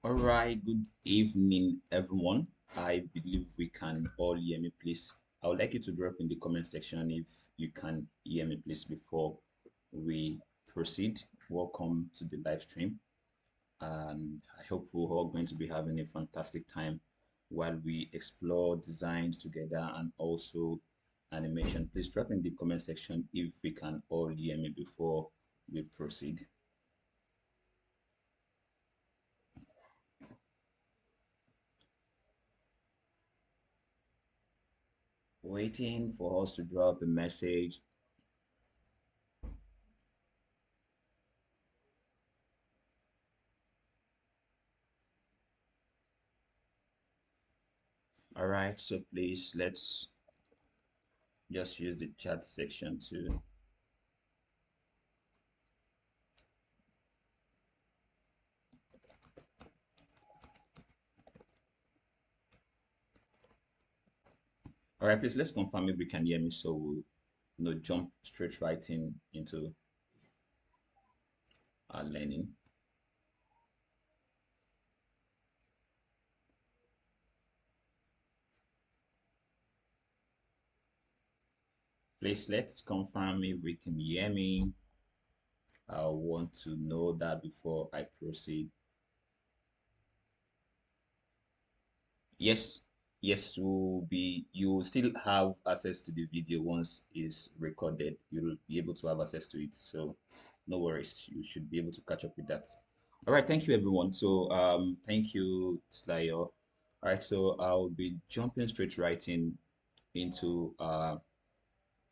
All right, good evening, everyone. I believe we can all hear me, please. I would like you to drop in the comment section if you can hear me, please, before we proceed. Welcome to the live stream, and I hope we're all going to be having a fantastic time while we explore designs together and also animation. Please drop in the comment section if we can all hear me before we proceed. Waiting for us to drop a message. All right, so please let's just use the chat section to. All right, please let's confirm if we can hear me so we'll jump straight right into our learning. Please let's confirm if we can hear me. I want to know that before I proceed. Yes, yes, you will still have access to the video once it's recorded. You'll be able to have access to it. So no worries. You should be able to catch up with that. All right, thank you everyone. So thank you, Slayo. All right, so I'll be jumping straight right into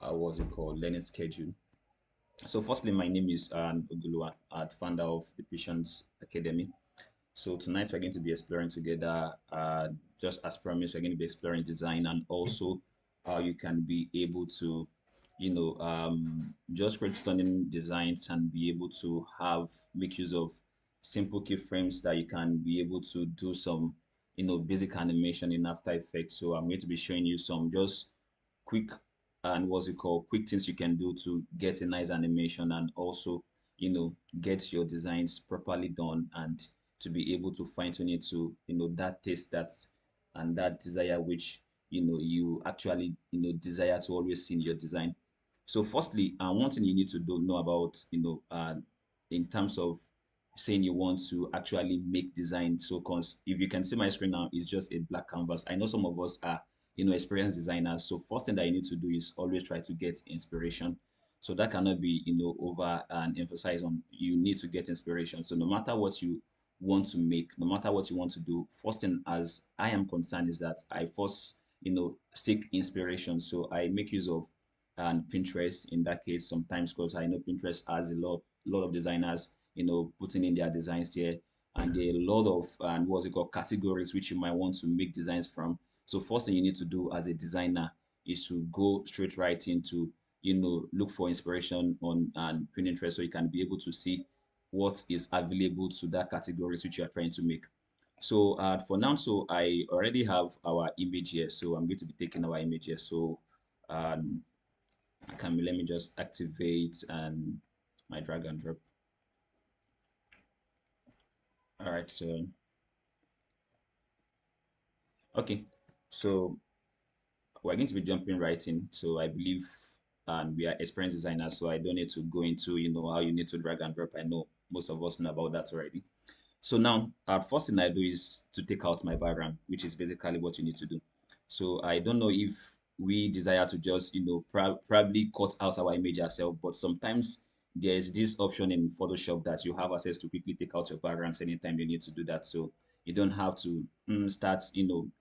what's it called, learning schedule. So firstly, my name is Ogulu, founder of the Patients Academy. So tonight we're going to be exploring together, just as promised, we're going to be exploring design and also how you can be able to, just create stunning designs and be able to make use of simple keyframes that you can be able to do some, basic animation in After Effects. So I'm going to be showing you some just quick and what's it called quick things you can do to get a nice animation and also get your designs properly done and to be able to fine tune it to that taste that's and that desire which you actually desire to always see in your design. So firstly, one thing you need to know about in terms of saying you want to actually make design. So cause if you can see my screen now, it's just a black canvas. I know some of us are experienced designers. So first thing that you need to do is always try to get inspiration. So that cannot be over and emphasize on. You need to get inspiration. So no matter what you want to make, no matter what you want to do, first thing as I am concerned is that I first seek inspiration. So I make use of and Pinterest in that case sometimes because I know Pinterest has a lot of designers putting in their designs here and there are a lot of and what's it called categories which you might want to make designs from. So first thing you need to do as a designer is to go straight right into look for inspiration on and Pinterest so you can be able to see what is available to that categories which you are trying to make. So for now, so I already have our image here. So I'm going to be taking our image here. So um, let me just activate and my drag and drop. All right. So okay. So we're going to be jumping right in. So I believe we are experienced designers, so I don't need to go into how you need to drag and drop. I know most of us know about that already. So now, first thing I do is to take out my background, which is basically what you need to do. So I don't know if we desire to just probably cut out our image ourselves, but sometimes there is this option in Photoshop that you have access to quickly take out your backgrounds anytime you need to do that. So you don't have to start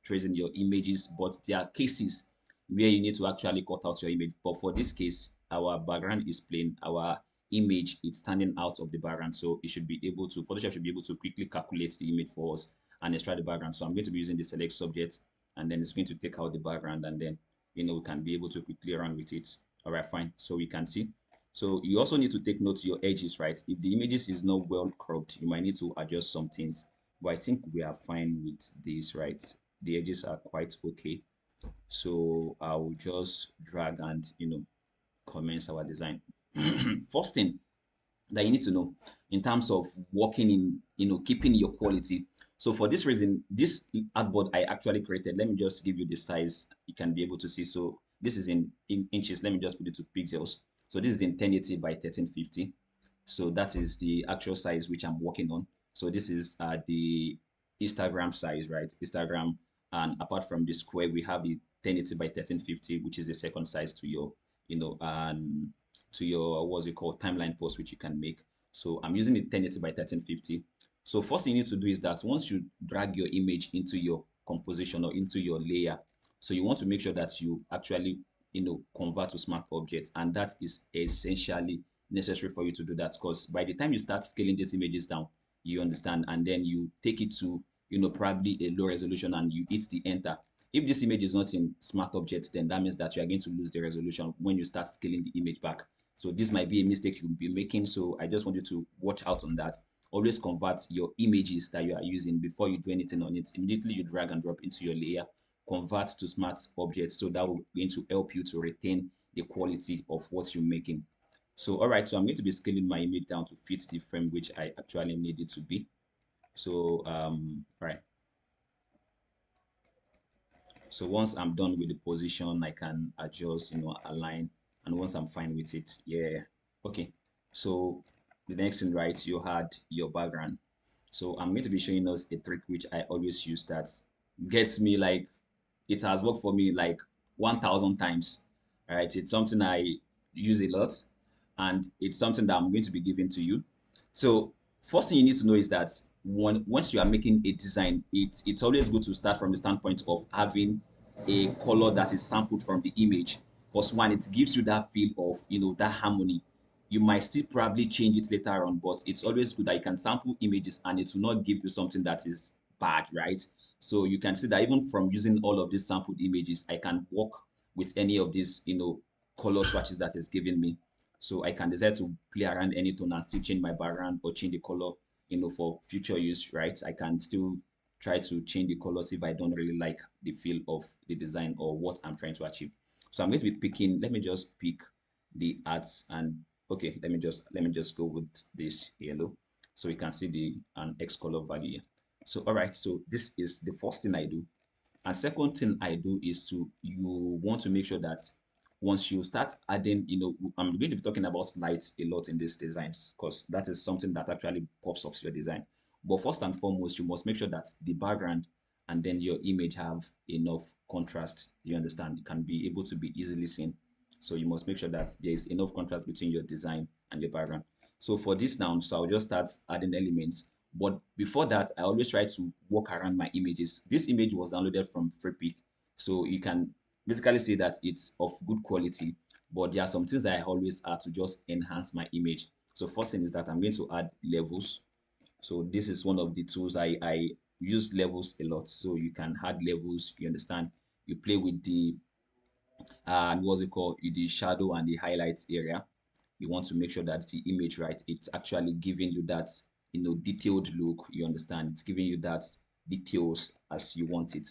tracing your images, but there are cases where you need to actually cut out your image. But for this case, our background is plain. Our image is standing out of the background, so it should be able to Photoshop should be able to quickly calculate the image for us and extract the background. So I'm going to be using the select subject, and then it's going to take out the background, and then we can be able to quickly run with it. All right, fine. So we can see. So you also need to take note your edges, right? If the images is not well cropped, you might need to adjust some things. But I think we are fine with this, right? The edges are quite okay. So I will just drag and commence our design. First thing that you need to know in terms of working in, keeping your quality. So for this reason, this artboard I actually created, let me just give you the size you can be able to see. So this is in inches. Let me just put it to pixels. So this is in 1080 by 1350. So that is the actual size which I'm working on. So this is the Instagram size, right? Instagram, and apart from the square, we have the 1080 by 1350, which is the second size to your, to your, what's it called, timeline post, which you can make. So I'm using the 1080 by 1350. So first thing you need to do is that once you drag your image into your composition or into your layer, so you want to make sure that you actually, convert to smart objects, and that is essentially necessary for you to do that, because by the time you start scaling these images down, you understand, and then you take it to, probably a low resolution, and you hit the enter. If this image is not in smart objects, then that means that you are going to lose the resolution when you start scaling the image back. So this might be a mistake you'll be making. So I just want you to watch out on that. Always convert your images that you are using before you do anything on it. Immediately you drag and drop into your layer, convert to smart objects. So that will going to help you to retain the quality of what you're making. So all right, so I'm going to be scaling my image down to fit the frame which I actually need it to be. So right. So once I'm done with the position, I can adjust, align, and once I'm fine with it, yeah. Okay. So the next thing, right, you had your background. So I'm going to be showing us a trick which I always use that gets me like, it has worked for me like 1,000 times. Right? It's something I use a lot, and it's something that I'm going to be giving to you. So first thing you need to know is that once you are making a design, it's always good to start from the standpoint of having a color that is sampled from the image. Because one, it gives you that feel of, that harmony. You might still probably change it later on, but it's always good that you can sample images and it will not give you something that is bad, right? So you can see that even from using all of these sampled images, I can work with any of these, color swatches that is giving me. So I can decide to play around any tone and still change my background or change the color, for future use, right? I can still try to change the colors if I don't really like the feel of the design or what I'm trying to achieve. So I'm going to be picking, let me just pick the arts, and okay, let me just go with this yellow so we can see the an X color value here. So all right, so this is the first thing I do. And second thing I do is to, you want to make sure that once you start adding, I'm going to be talking about light a lot in these designs because that is something that actually pops up your design. But first and foremost, you must make sure that the background and then your image have enough contrast. You understand? It can be able to be easily seen. So you must make sure that there is enough contrast between your design and your background. So for this now, so I'll just start adding elements. But before that, I always try to work around my images. This image was downloaded from FreePic, so you can basically say that it's of good quality. But there are some things that I always add to just enhance my image. So first thing is that I'm going to add levels. So this is one of the tools I use levels a lot. So you can add levels. You understand? You play with the and what's it called, the shadow and the highlights area. You want to make sure that the image, right, it's actually giving you that, detailed look. You understand? It's giving you that details as you want it.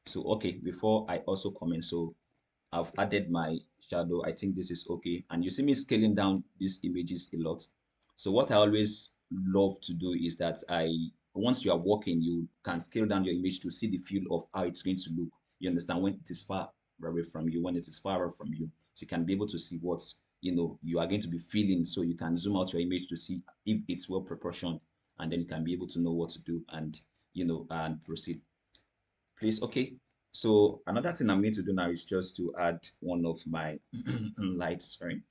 So okay, before I also comment, so I've added my shadow. I think this is okay, and you see me scaling down these images a lot. So what I always love to do is that once you are working, you can scale down your image to see the feel of how it's going to look. You understand? When it is far away from you, when it is far away from you, so you can be able to see what, you are going to be feeling. So you can zoom out your image to see if it's well proportioned, and then you can be able to know what to do and, and proceed. Please, okay. So another thing I'm going to do now is just to add one of my lights. Sorry.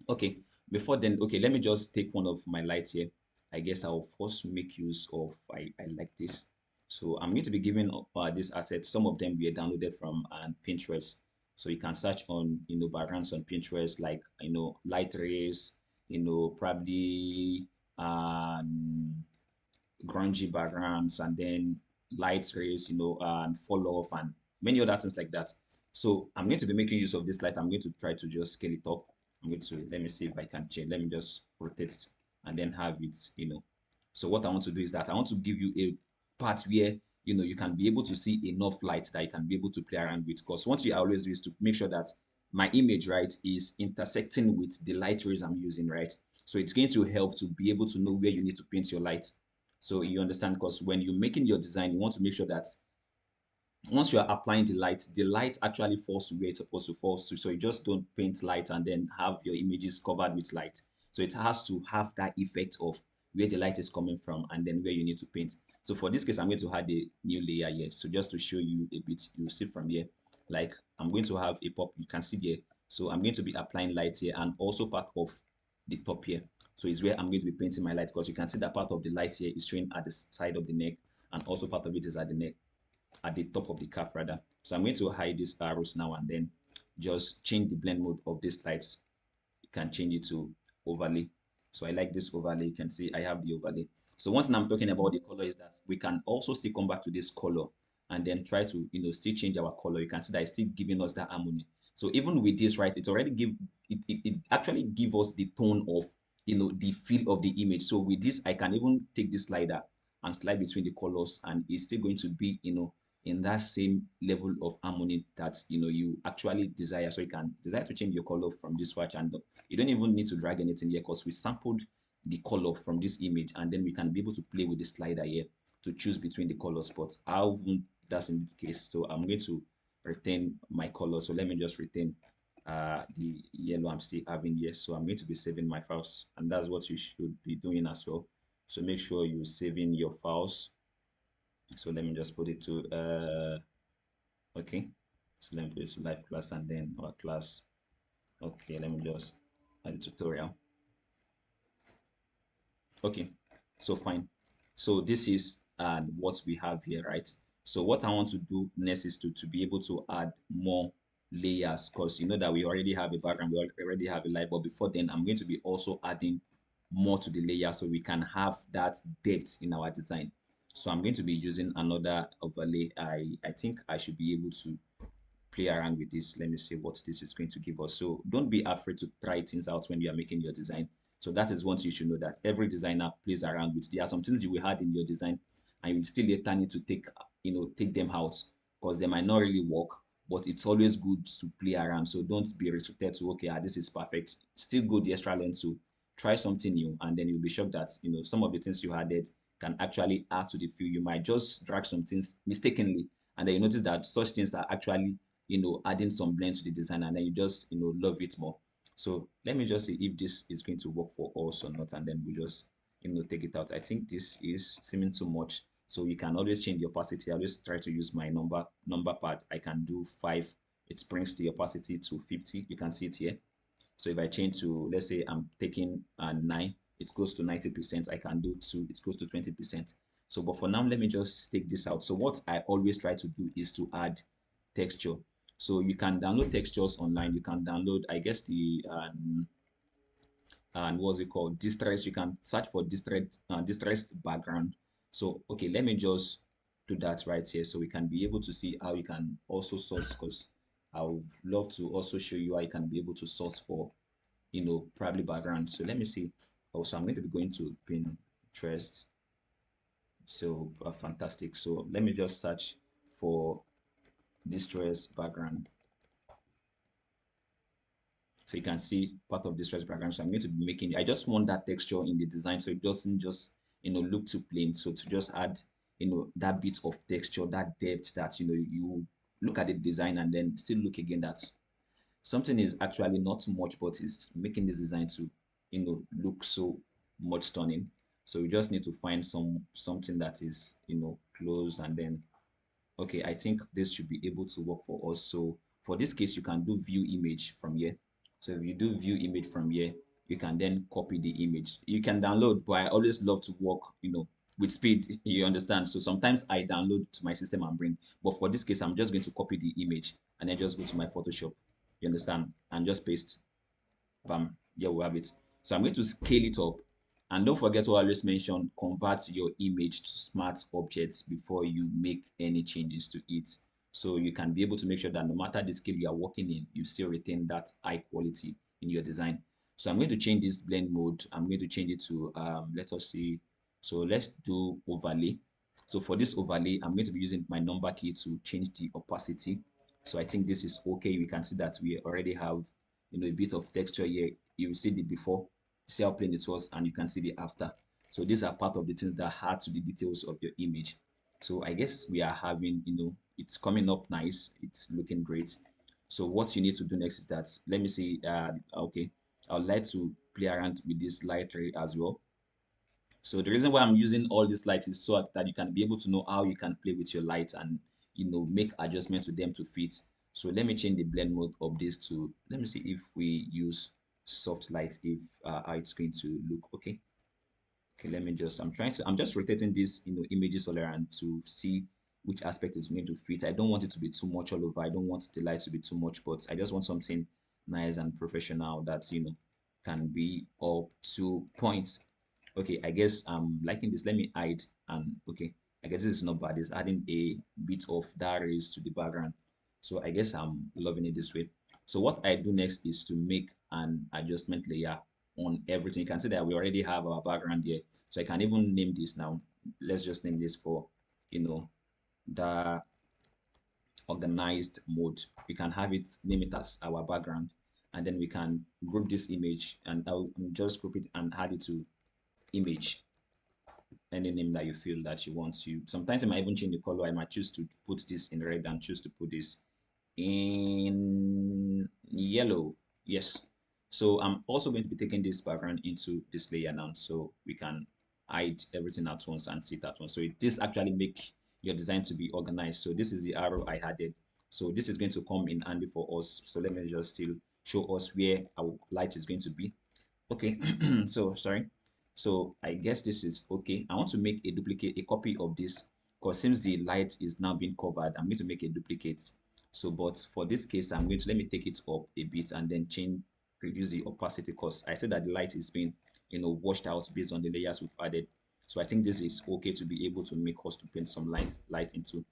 Okay, before then, okay, let me just take one of my lights here. I guess I'll first make use of, I like this. So I'm going to be giving these assets. Some of them were downloaded from Pinterest. So you can search on, backgrounds on Pinterest, like, light rays, probably grungy backgrounds, and then light rays, and fall off, and many other things like that. So I'm going to be making use of this light. I'm going to try to just scale it up. I'm going to, let me see if I can change. Let me just rotate and then have it, So what I want to do is that I want to give you a part where, you can be able to see enough light that you can be able to play around with. Because what you always do is to make sure that my image, right, is intersecting with the light rays I'm using, right? So it's going to help to be able to know where you need to paint your light. So you understand, because when you're making your design, you want to make sure that once you are applying the light actually falls to where it's supposed to fall to. So you just don't paint light and then have your images covered with light. So it has to have that effect of where the light is coming from and then where you need to paint. So for this case, I'm going to add a new layer here. So just to show you a bit, you see from here, like I'm going to have a pop, you can see here. So I'm going to be applying light here and also part of the top here. So it's where I'm going to be painting my light, because you can see that part of the light here is showing at the side of the neck, and also part of it is at the neck, at the top of the cap rather. So I'm going to hide these arrows now and then just change the blend mode of this lights. You can change it to overlay. So I like this overlay. You can see I have the overlay. So one thing I'm talking about the color is that we can also still come back to this color and then try to, still change our color. You can see that it's still giving us that harmony. So even with this, right, it already it actually give us the tone of, the feel of the image. So with this, I can even take this slider and slide between the colors, and it's still going to be, in that same level of harmony that, you actually desire. So you can desire to change your color from this swatch, and you don't even need to drag anything here, because we sampled the color from this image, and then we can be able to play with the slider here to choose between the colors. But I won't, that's in this case. So I'm going to retain my color. So let me just retain the yellow I'm still having here. So I'm going to be saving my files, and that's what you should be doing as well. So make sure you're saving your files. So let me just put it to okay. So let me put it to live class and then our class. Okay, let me just add a tutorial. Okay, so fine. So this is what we have here, right? So what I want to do next is to be able to add more layers, because you know that we already have a background, we already have a light, but before then I'm going to be also adding more to the layer so we can have that depth in our design. So I'm going to be using another overlay. I think I should be able to play around with this. Let me see what this is going to give us. So don't be afraid to try things out when you are making your design. So that is one thing you should know, that every designer plays around with. There are some things you will add in your design and you will still later need to take them out, because they might not really work, but it's always good to play around. So don't be restricted to, okay, this is perfect. Still go the extra length to try something new, and then you'll be shocked that some of the things you added can actually add to the feel. You might just drag some things mistakenly, and then you notice that such things are actually adding some blend to the design, and then you just love it more. So let me just see if this is going to work for us or not, and then we just take it out. I think this is seeming too much, so you can always change the opacity. I always try to use my number pad. I can do 5. It brings the opacity to 50. You can see it here. So if I change to, let's say I'm taking 9, it goes to 90%. I can do 2, it goes to 20%. So but for now, let me just take this out. So what I always try to do is to add texture. So you can download textures online. You can download, I guess, the and what's it called, distress. You can search for distressed background. So okay, let me just do that right here so we can be able to see how you can also source, because I would love to also show you how you can be able to source for probably background. So let me see. Also, I'm going to be going to Pinterest. So fantastic. So let me just search for distress background. So you can see part of distress background. So I'm going to be making, I just want that texture in the design so it doesn't just, look too plain. So to just add, that bit of texture, that depth that, you look at the design and then still look again that something is actually not too much, but is making this design to, look so much stunning. So we just need to find something that is, close, and then okay, I think this should be able to work for us. So for this case, you can do view image from here. So if you do view image from here, you can then copy the image. You can download, but I always love to work, with speed, you understand. So sometimes I download to my system and bring, but for this case, I'm just going to copy the image and then just go to my Photoshop, you understand, and just paste. Bam, here we have it. So I'm going to scale it up. And don't forget what I always mention, convert your image to smart objects before you make any changes to it. So you can be able to make sure that no matter the scale you are working in, you still retain that high quality in your design. So I'm going to change this blend mode. I'm going to change it to, let us see. So let's do overlay. So for this overlay, I'm going to be using my number key to change the opacity. So I think this is okay. We can see that we already have a bit of texture here. You will see the before, see how plain it was, and you can see the after. So these are part of the things that add to the details of your image. So I guess we are having, it's coming up nice. It's looking great. So what you need to do next is that, let me see, okay, I would like to play around with this light ray as well. So the reason why I'm using all this light is so that you can be able to know how you can play with your light and make adjustments to them to fit. So let me change the blend mode of this to, let me see if we use soft light, if how it's going to look. Okay. Okay, let me just, I'm just rotating these, images all around to see which aspect is going to fit. I don't want it to be too much all over. I don't want the light to be too much, but I just want something nice and professional that, can be up to points. Okay, I guess I'm liking this. Let me hide, and okay, I guess this is not bad. It's adding a bit of that rays to the background. So I guess I'm loving it this way. So what I do next is to make an adjustment layer on everything. You can see that we already have our background here. So I can even name this now. Let's just name this for, the organized mode. We can have it, name it as our background, and then we can group this image, and I'll just group it and add it to image, any name that you feel that you want to. Sometimes I might even change the color. I might choose to put this in red and choose to put this in yellow. Yes. So I'm also going to be taking this background into this layer now, so we can hide everything at once and see it at once. So this actually make your design to be organized. So this is the arrow I added. So this is going to come in handy for us. So let me just still show us where our light is going to be. Okay, so sorry. So I guess this is okay. I want to make a copy of this, because since the light is now being covered, I'm going to make a duplicate. So, but for this case, I'm going to, let me take it up a bit and then reduce the opacity, because I said that the light is being, washed out based on the layers we've added. So I think this is okay to be able to make us to paint some light into.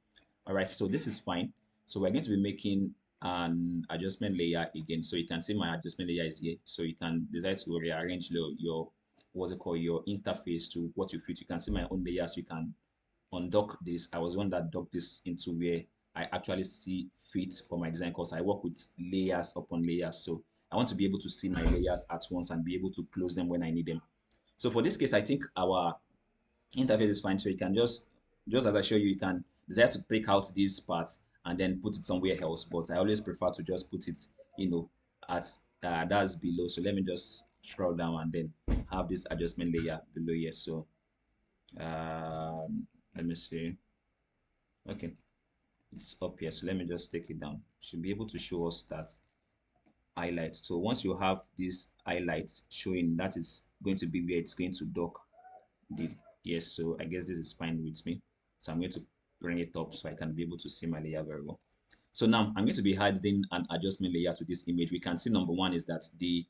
All right, so this is fine. So we're going to be making an adjustment layer again. So you can see my adjustment layer is here. So you can decide to rearrange your what's it called, your interface to what you fit. You can see my own layers. You can undock this. I was one that docked this into where I actually see fit for my design, because I work with layers upon layers. So I want to be able to see my layers at once and be able to close them when I need them. So for this case, I think our interface is fine. So you can just as I show you, you can decide to take out these parts and then put it somewhere else. But I always prefer to just put it, at that's below. So let me just scroll down and then have this adjustment layer below here. So let me see. Okay, it's up here. So let me just take it down. Should be able to show us that highlight. So once you have these highlights showing, that is going to be where it's going to dock. Did yes, so I guess this is fine with me. So I'm going to bring it up so I can be able to see my layer very well. So now I'm going to be adding an adjustment layer to this image. We can see number one is that the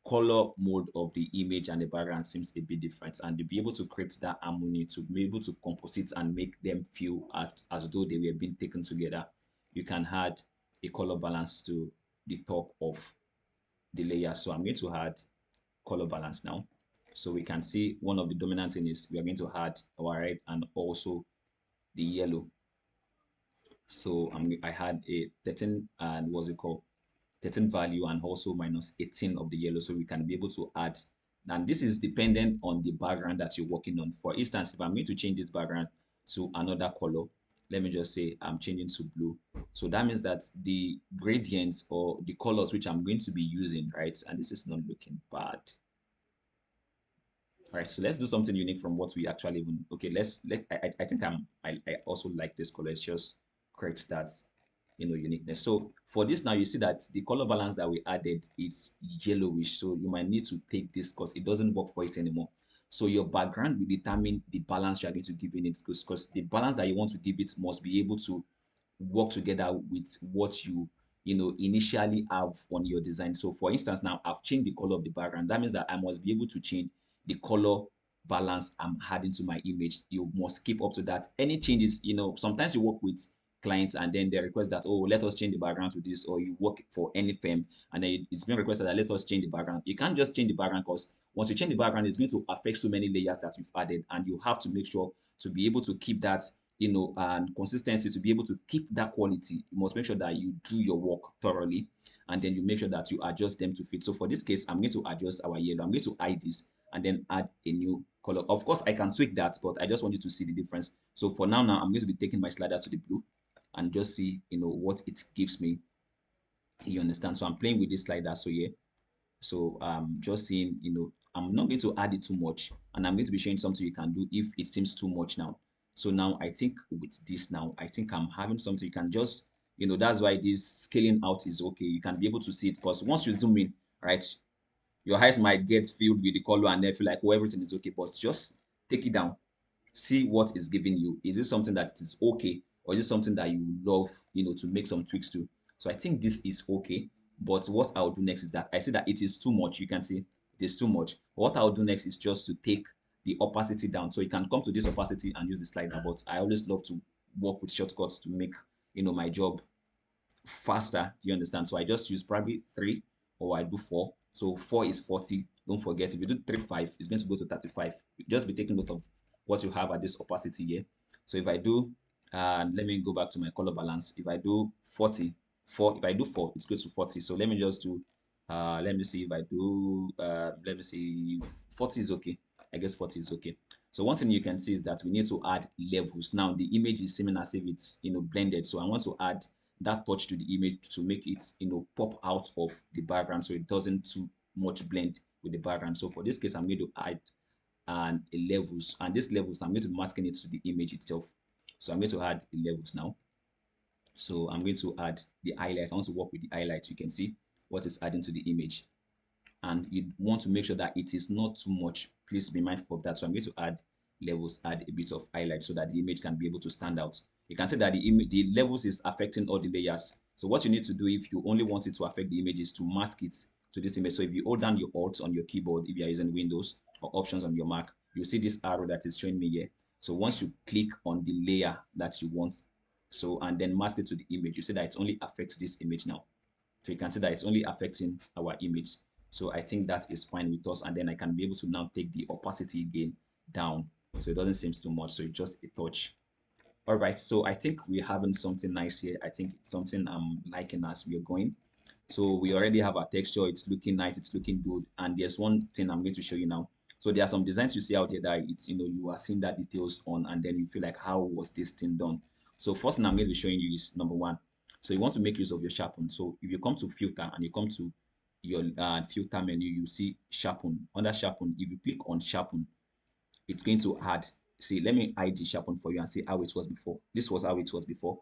color mode of the image and the background seems a bit different, and to be able to create that harmony, to be able to composite and make them feel as though they were being taken together, you can add a color balance to the top of the layer. So I'm going to add color balance now. So we can see one of the dominant thing is we are going to add our red and also the yellow. So I had a 13 and what's it called, 13 value, and also minus 18 of the yellow, so we can be able to add. And this is dependent on the background that you're working on. For instance, if I'm going to change this background to another color, let me just say I'm changing to blue. So that means that the gradients or the colors which I'm going to be using, right, and this is not looking bad. All right, so let's do something unique from what we actually even. Okay, I think I also like this color. Let's just correct that, uniqueness. So for this now, you see that the color balance that we added, it's yellowish. So you might need to take this because it doesn't work for it anymore. So your background will determine the balance you are going to give in it, because the balance that you want to give it must be able to work together with what you initially have on your design. So for instance, now I've changed the color of the background. That means that I must be able to change the color balance I'm adding to my image. You must keep up to that. Any changes, sometimes you work with clients and then they request that, oh, let us change the background to this, or you work for any firm and then it's been requested that let us change the background. You can't just change the background, because once you change the background, it's going to affect so many layers that you've added, and you have to make sure to be able to keep that, and consistency, to be able to keep that quality. You must make sure that you do your work thoroughly. and then you make sure that you adjust them to fit. So for this case, I'm going to adjust our yellow. I'm going to hide this and then add a new color. Of course, I can tweak that, but I just want you to see the difference. So for now, I'm going to be taking my slider to the blue and just see, what it gives me. You understand? So I'm playing with this slider. So yeah, so just seeing, I'm not going to add it too much, and I'm going to be showing something you can do if it seems too much now. So now I think with this now, I think I'm having something you can just, that's why this scaling out is okay. You can be able to see it because once you zoom in, right, your eyes might get filled with the color and then feel like, oh, everything is okay, but just take it down, see what is giving you. Is it something that is okay, or is it something that you love, to make some tweaks to? So I think this is okay. But what I'll do next is that I see that it is too much. You can see it is too much. What I'll do next is just to take the opacity down. So you can come to this opacity and use the slider, but I always love to work with shortcuts to make my job faster. Do you understand? So I just use probably 3, or I do 4. So 4 is 40. Don't forget, if you do 35, it's going to go to 35. Just be taking note of what you have at this opacity here. So if I do, let me go back to my color balance. If I do 40, 4, if I do 4, it's goes to 40. So let me just do, let me see if I do, let me see, 40 is okay. I guess 40 is okay. So one thing you can see is that we need to add levels. Now the image is seeming as if it's blended. So I want to add that touch to the image to make it pop out of the background so it doesn't too much blend with the background. So for this case, I'm going to add a levels, and these levels I'm going to be masking it to the image itself. So I'm going to add the levels now. So I'm going to add the highlights. I want to work with the highlights. You can see what is adding to the image, and you want to make sure that it is not too much. Please be mindful of that. So I'm going to add levels, add a bit of highlight so that the image can be able to stand out. You can see that the levels is affecting all the layers. So what you need to do if you only want it to affect the image is to mask it to this image. So if you hold down your Alt on your keyboard, if you are using Windows, or Options on your Mac, you'll see this arrow that is showing me here. So once you click on the layer that you want, so and then mask it to the image, you see that it only affects this image now. So you can see that it's only affecting our image. So I think that is fine with us. And then I can be able to now take the opacity again down. So it doesn't seem too much. So it's just a touch. All right. So I think we're having something nice here. I think it's something I'm liking as we're going. So we already have our texture. It's looking nice. It's looking good. And there's one thing I'm going to show you now. So there are some designs you see out there that it's, you are seeing that details on, and then you feel like, how was this thing done? So first thing I'm going to be showing you is number one. So you want to make use of your sharpen. So if you come to filter and you come to your filter menu, you see sharpen. Under sharpen, if you click on sharpen, it's going to add. See, let me hide the sharpen for you and see how it was before. This was how it was before.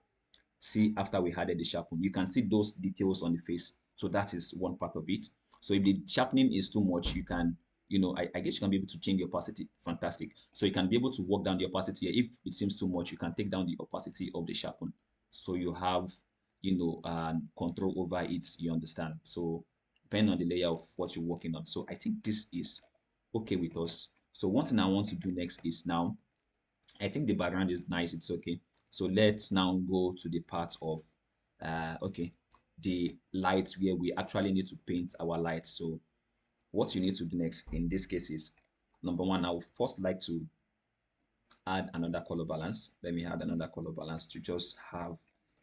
See, after we added the sharpen, you can see those details on the face. So that is one part of it. So if the sharpening is too much, you can, I guess you can be able to change the opacity. Fantastic. So you can be able to work down the opacity. If it seems too much, you can take down the opacity of the sharpen. So you have, control over it. You understand? So depending on the layer of what you're working on. So I think this is okay with us. So one thing I want to do next is now, I think the background is nice. It's okay. So let's now go to the part of, okay, the lights where we actually need to paint our lights. So what you need to do next in this case is, number one, I would first like to add another color balance. Let me add another color balance to just have,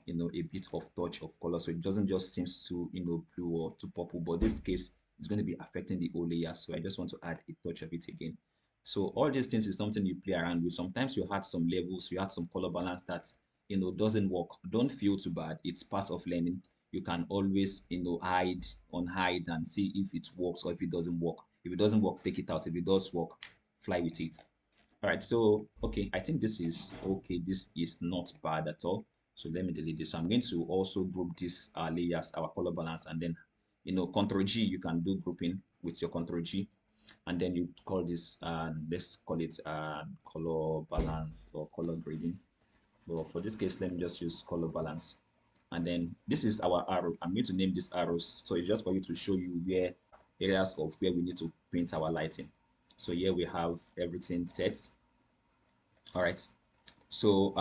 a bit of touch of color. So it doesn't just seems to, blue or to purple, but this case is going to be affecting the whole layer. So I just want to add a touch of it again. So all these things is something you play around with. Sometimes you had some levels, you had some color balance that, doesn't work. Don't feel too bad. It's part of learning. You can always, hide and see if it works or if it doesn't work. If it doesn't work, take it out. If it does work, fly with it. All right, so okay, I think this is okay. This is not bad at all. So let me delete this. So I'm going to also group this layers, our color balance, and then Control G. You can do grouping with your Control G, and then you call this let's call it color balance or color grading. But for this case, let me just use color balance. And then this is our arrow. I'm going to name these arrows. So it's just for you to show you where areas of where we need to paint our lighting. So here we have everything set. All right. So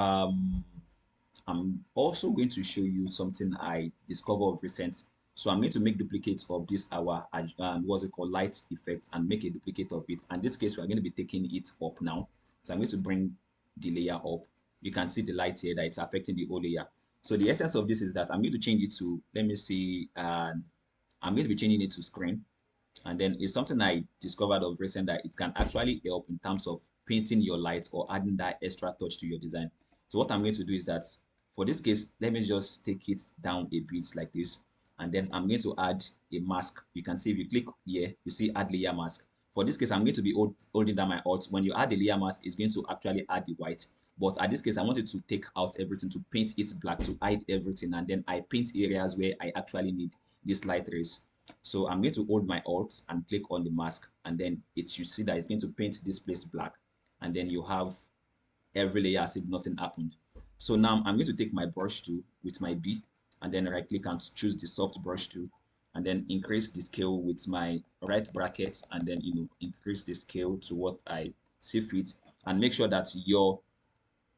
I'm also going to show you something I discovered of recent. So I'm going to make duplicates of this our what's it called, light effect, and make a duplicate of it. And in this case, we are going to be taking it up now. So I'm going to bring the layer up. You can see the light here that it's affecting the whole layer. So the essence of this is that I'm going to change it to, let me see, I'm going to be changing it to screen. And then it's something I discovered of recent that it can actually help in terms of painting your light or adding that extra touch to your design. So what I'm going to do is that for this case, let me just take it down a bit like this. And then I'm going to add a mask. You can see if you click here, you see add layer mask. For this case, I'm going to be holding down my alt. When you add the layer mask, it's going to actually add the white. But at this case, I wanted to take out everything, to paint it black, to hide everything. And then I paint areas where I actually need this light rays. So I'm going to hold my alt and click on the mask, and then you see that it's going to paint this place black. And then you have every layer as if nothing happened. So now I'm going to take my brush tool with my B, and then right click and choose the soft brush tool, and then increase the scale with my right bracket, and then increase the scale to what I see fit, and make sure that your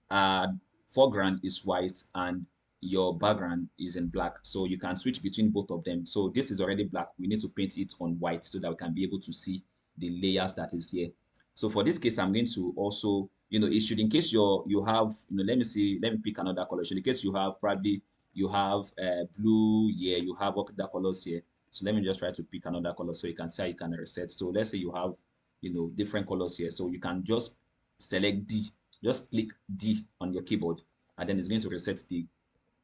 uh, foreground is white and your background is in black. So you can switch between both of them. So this is already black. We need to paint it on white so that we can be able to see the layers that is here. So for this case, I'm going to also, it should, in case you have, let me see, let me pick another color. So in case you have probably, you have blue here, you have other colors here. So let me just try to pick another color so you can see how you can reset. So let's say you have, different colors here. So you can just select D, just click D on your keyboard, and then it's going to reset the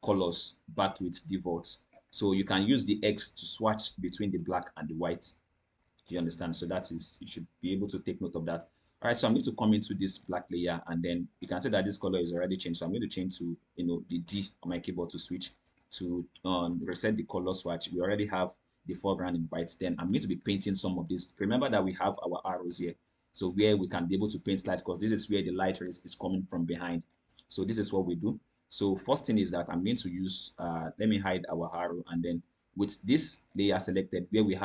colors back to its default. So you can use the X to swatch between the black and the white. Do you understand? So that is, you should be able to take note of that. All right, so I'm going to come into this black layer, and then you can see that this color is already changed. So I'm going to change to, the D on my keyboard to switch to reset the color swatch. We already have the foreground in white. Then I'm going to be painting some of this. Remember that we have our arrows here. So where we can be able to paint light, because this is where the light is coming from behind. So this is what we do. So first thing is that I'm going to use, let me hide our arrow, and then with this layer selected where we've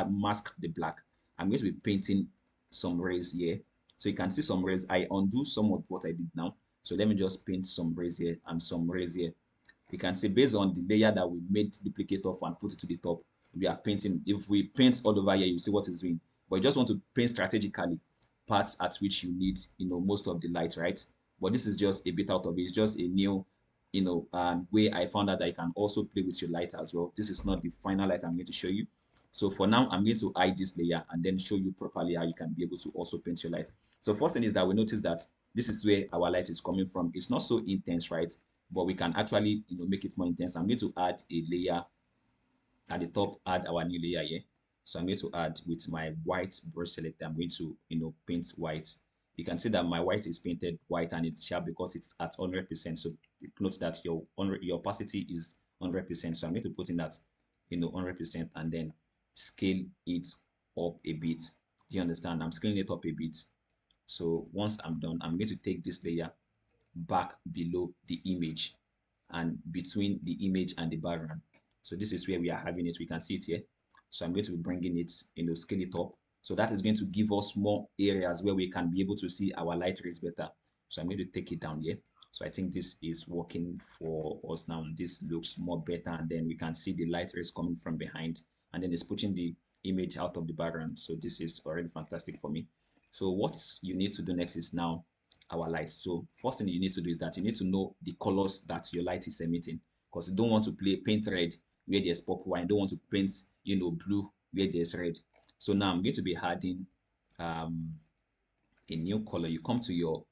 masked the black, I'm going to be painting some rays here. So you can see some rays. I undo some of what I did now. So let me just paint some rays here and some rays here. You can see based on the layer that we made duplicate of and put it to the top, we are painting. If we paint all over here, you see what it's doing. But you just want to paint strategically parts at which you need, most of the light, right? But this is just a bit out of it. It's just a new, way I found out that you can also play with your light as well. This is not the final light I'm going to show you. So for now, I'm going to hide this layer and then show you properly how you can be able to also paint your light. So first thing is that we notice that this is where our light is coming from. It's not so intense, right? But we can actually, make it more intense. I'm going to add a layer at the top, add our new layer here. So I'm going to add with my white brush selector, I'm going to, paint white. You can see that my white is painted white and it's sharp because it's at 100%. So note that your opacity is 100%. So I'm going to put in that, 100%, and then scale it up a bit. Do you understand? I'm scaling it up a bit. So once I'm done, I'm going to take this layer back below the image and between the image and the background. So this is where we are having it. We can see it here. So I'm going to be bringing it, scale it up. So that is going to give us more areas where we can be able to see our light rays better. So I'm going to take it down here. So I think this is working for us now. This looks more better, and then we can see the light rays coming from behind, and then it's pushing the image out of the background. So this is already fantastic for me. So what you need to do next is now our lights. So first thing you need to do is that you need to know the colors that your light is emitting, because you don't want to paint red where there's purple, and you don't want to paint blue where there's red. So now I'm going to be adding a new color. You come to your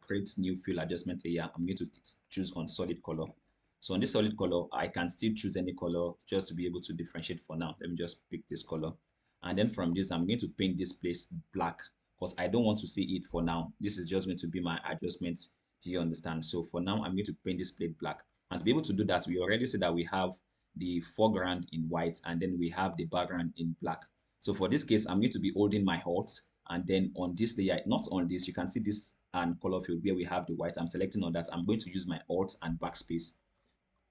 create new fill adjustment layer. I'm going to choose on solid color. So on this solid color, I can still choose any color just to be able to differentiate for now. Let me just pick this color. And then from this, I'm going to paint this place black because I don't want to see it for now. This is just going to be my adjustments. Do you understand? So for now, I'm going to paint this plate black. And to be able to do that, we already said that we have the foreground in white and then we have the background in black. So for this case, I'm going to be holding my Alt, and then on this layer, not on this, you can see this and color field where we have the white. I'm selecting on that. I'm going to use my Alt and backspace,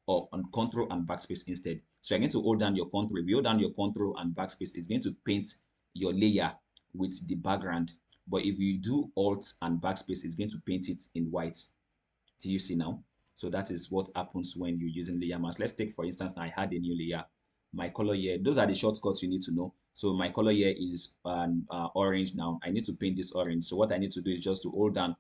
or on Control and backspace instead. So you're going to hold down your Control. If you hold down your Control and backspace, it's going to paint your layer with the background. But if you do Alt and backspace, it's going to paint it in white. Do you see now? So that is what happens when you're using layer mask. Let's take, for instance, I had a new layer. My color here, those are the shortcuts you need to know. So my color here is orange now. I need to paint this orange. So what I need to do is just to hold down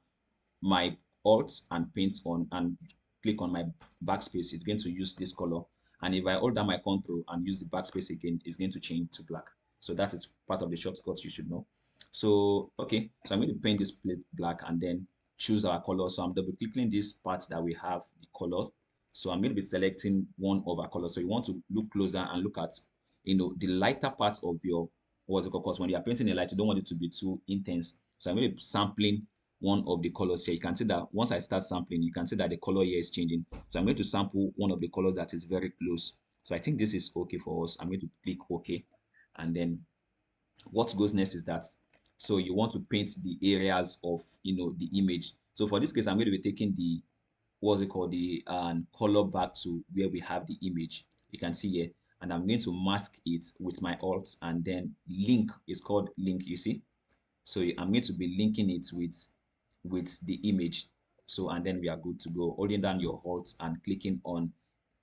my Alt and paint on and click on my backspace, it's going to use this color. And if I hold down my control and use the backspace again, it's going to change to black. So that is part of the shortcuts you should know. So, okay, so I'm going to paint this plate black and then choose our color. So I'm double clicking this part that we have the color. So I'm going to be selecting one of our colors. So you want to look closer and look at, the lighter part of your, what's it called? Because when you are painting a light, you don't want it to be too intense. So I'm going to be sampling one of the colors here. You can see that once I start sampling, you can see that the color here is changing. So I'm going to sample one of the colors that is very close. So I think this is okay for us. I'm going to click OK. And then what goes next is that, so you want to paint the areas of, the image. So for this case, I'm going to be taking the, what's it called, the color back to where we have the image. You can see here. And I'm going to mask it with my alt, and then link is called link, you see. So I'm going to be linking it with the image. So, and then we are good to go. Holding down your alt and clicking on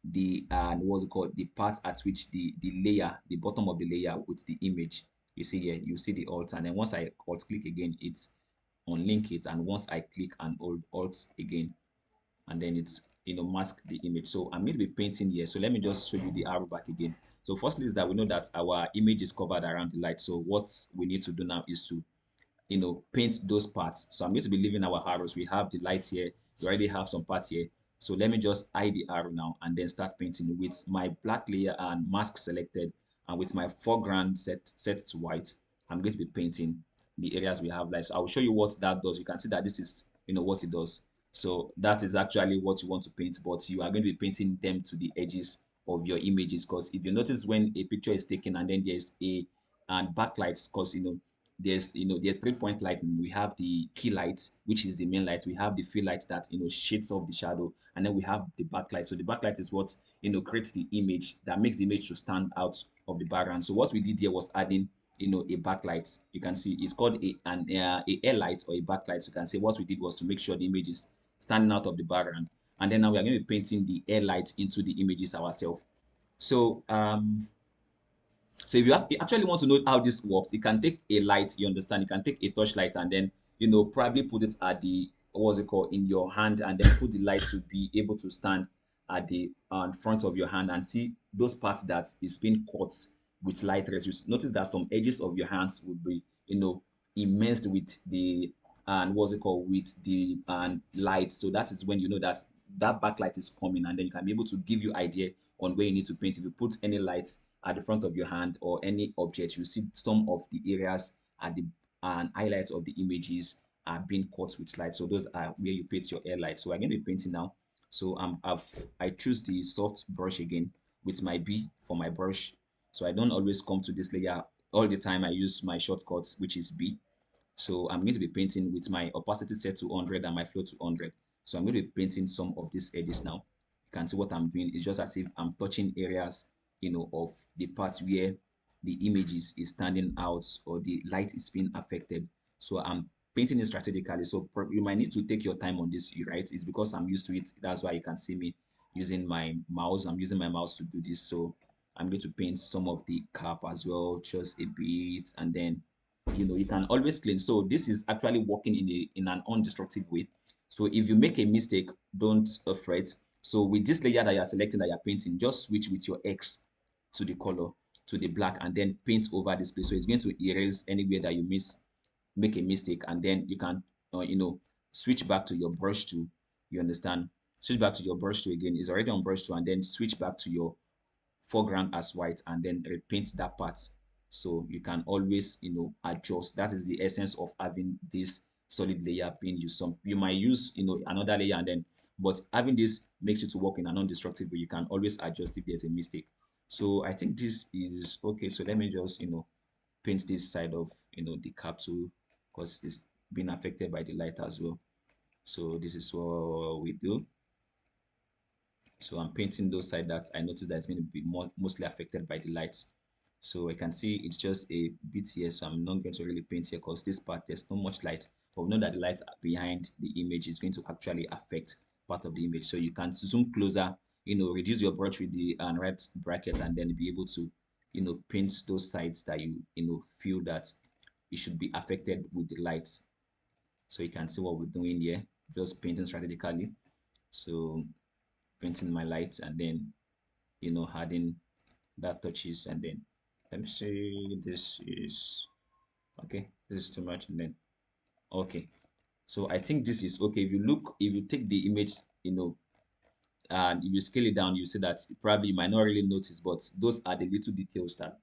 the what's it called, the part at which the layer, the bottom of the layer with the image. You see here, you see the alt, and then once I alt click again, it's unlink it, and once I click and hold alt again, and then it's, mask the image. So I'm going to be painting here. So let me just show you the arrow back again. So firstly is that we know that our image is covered around the light. So what we need to do now is to, paint those parts. So I'm going to be leaving our arrows. We have the light here. We already have some parts here. So let me just hide the arrow now and then start painting with my black layer and mask selected, and with my foreground set to white. I'm going to be painting the areas we have light. So I will show you what that does. You can see that this is, what it does. So that is actually what you want to paint, but you are going to be painting them to the edges of your images, because if you notice when a picture is taken and then there's a and backlights, because there's 3 point lighting. We have the key light, which is the main light. We have the fill light that shades off the shadow, and then we have the backlight. So the backlight is what creates the image, that makes the image to stand out of the background. So what we did here was adding a backlight. You can see it's called a air light or a backlight. So you can say what we did was to make sure the image is standing out of the background, and then now we are going to be painting the air light into the images ourselves. So so if you actually want to know how this works, you can take a light, you understand, you can take a torchlight and then, probably put it at the, what's it called, in your hand, and then put the light to be able to stand at the front of your hand and see those parts that is being caught with light rays. You notice that some edges of your hands will be, immersed with the, and what's it called, with the light. So that is when you know that that backlight is coming, and then you can be able to give you idea on where you need to paint. If you put any light at the front of your hand or any object, you see some of the areas at the and highlights of the images are being caught with light. So those are where you paint your air light. So I'm going to be painting now. So I choose the soft brush again with my B for my brush. So I don't always come to this layer all the time. I use my shortcuts, which is B. So I'm going to be painting with my opacity set to 100 and my flow to 100. So I'm going to be painting some of these edges now. You can see what I'm doing. It's just as if I'm touching areas, of the parts where the is standing out or the light is being affected. So I'm painting it strategically. So you might need to take your time on this, right? It's because I'm used to it. That's why you can see me using my mouse. I'm using my mouse to do this. So I'm going to paint some of the cap as well, just a bit, and then you can always clean. So this is actually working in an undestructive way. So if you make a mistake, don't fret. So with this layer that you're selecting, that you're painting, just switch with your X to the color, to the black, and then paint over this place. So it's going to erase anywhere that you make a mistake, and then you can switch back to your brush tool. You understand? Switch back to your brush tool again. It's already on brush tool, and then switch back to your foreground as white, and then repaint that part. So you can always adjust. That is the essence of having this solid layer being used. Some you might use another layer, and then but having this makes you to work in a non-destructive way. You can always adjust if there's a mistake. So I think this is okay. So let me just paint this side of the capsule, because it's been affected by the light as well. So this is what we do. So I'm painting those sides that I noticed that it's going to be mostly affected by the lights. So I can see it's just a bit here, so I'm not going to really paint here because this part there's not much light. But we know that the light behind the image is going to actually affect part of the image. So you can zoom closer, reduce your brush with the right bracket, and then be able to paint those sides that you feel that it should be affected with the lights. So you can see what we're doing here. just painting strategically. So painting my lights and then adding that touches, and then let me see, this is okay, this is too much, and then okay. So I think this is okay. If you take the image, you know, and if you scale it down, you see that probably you might not really notice, but those are the little details that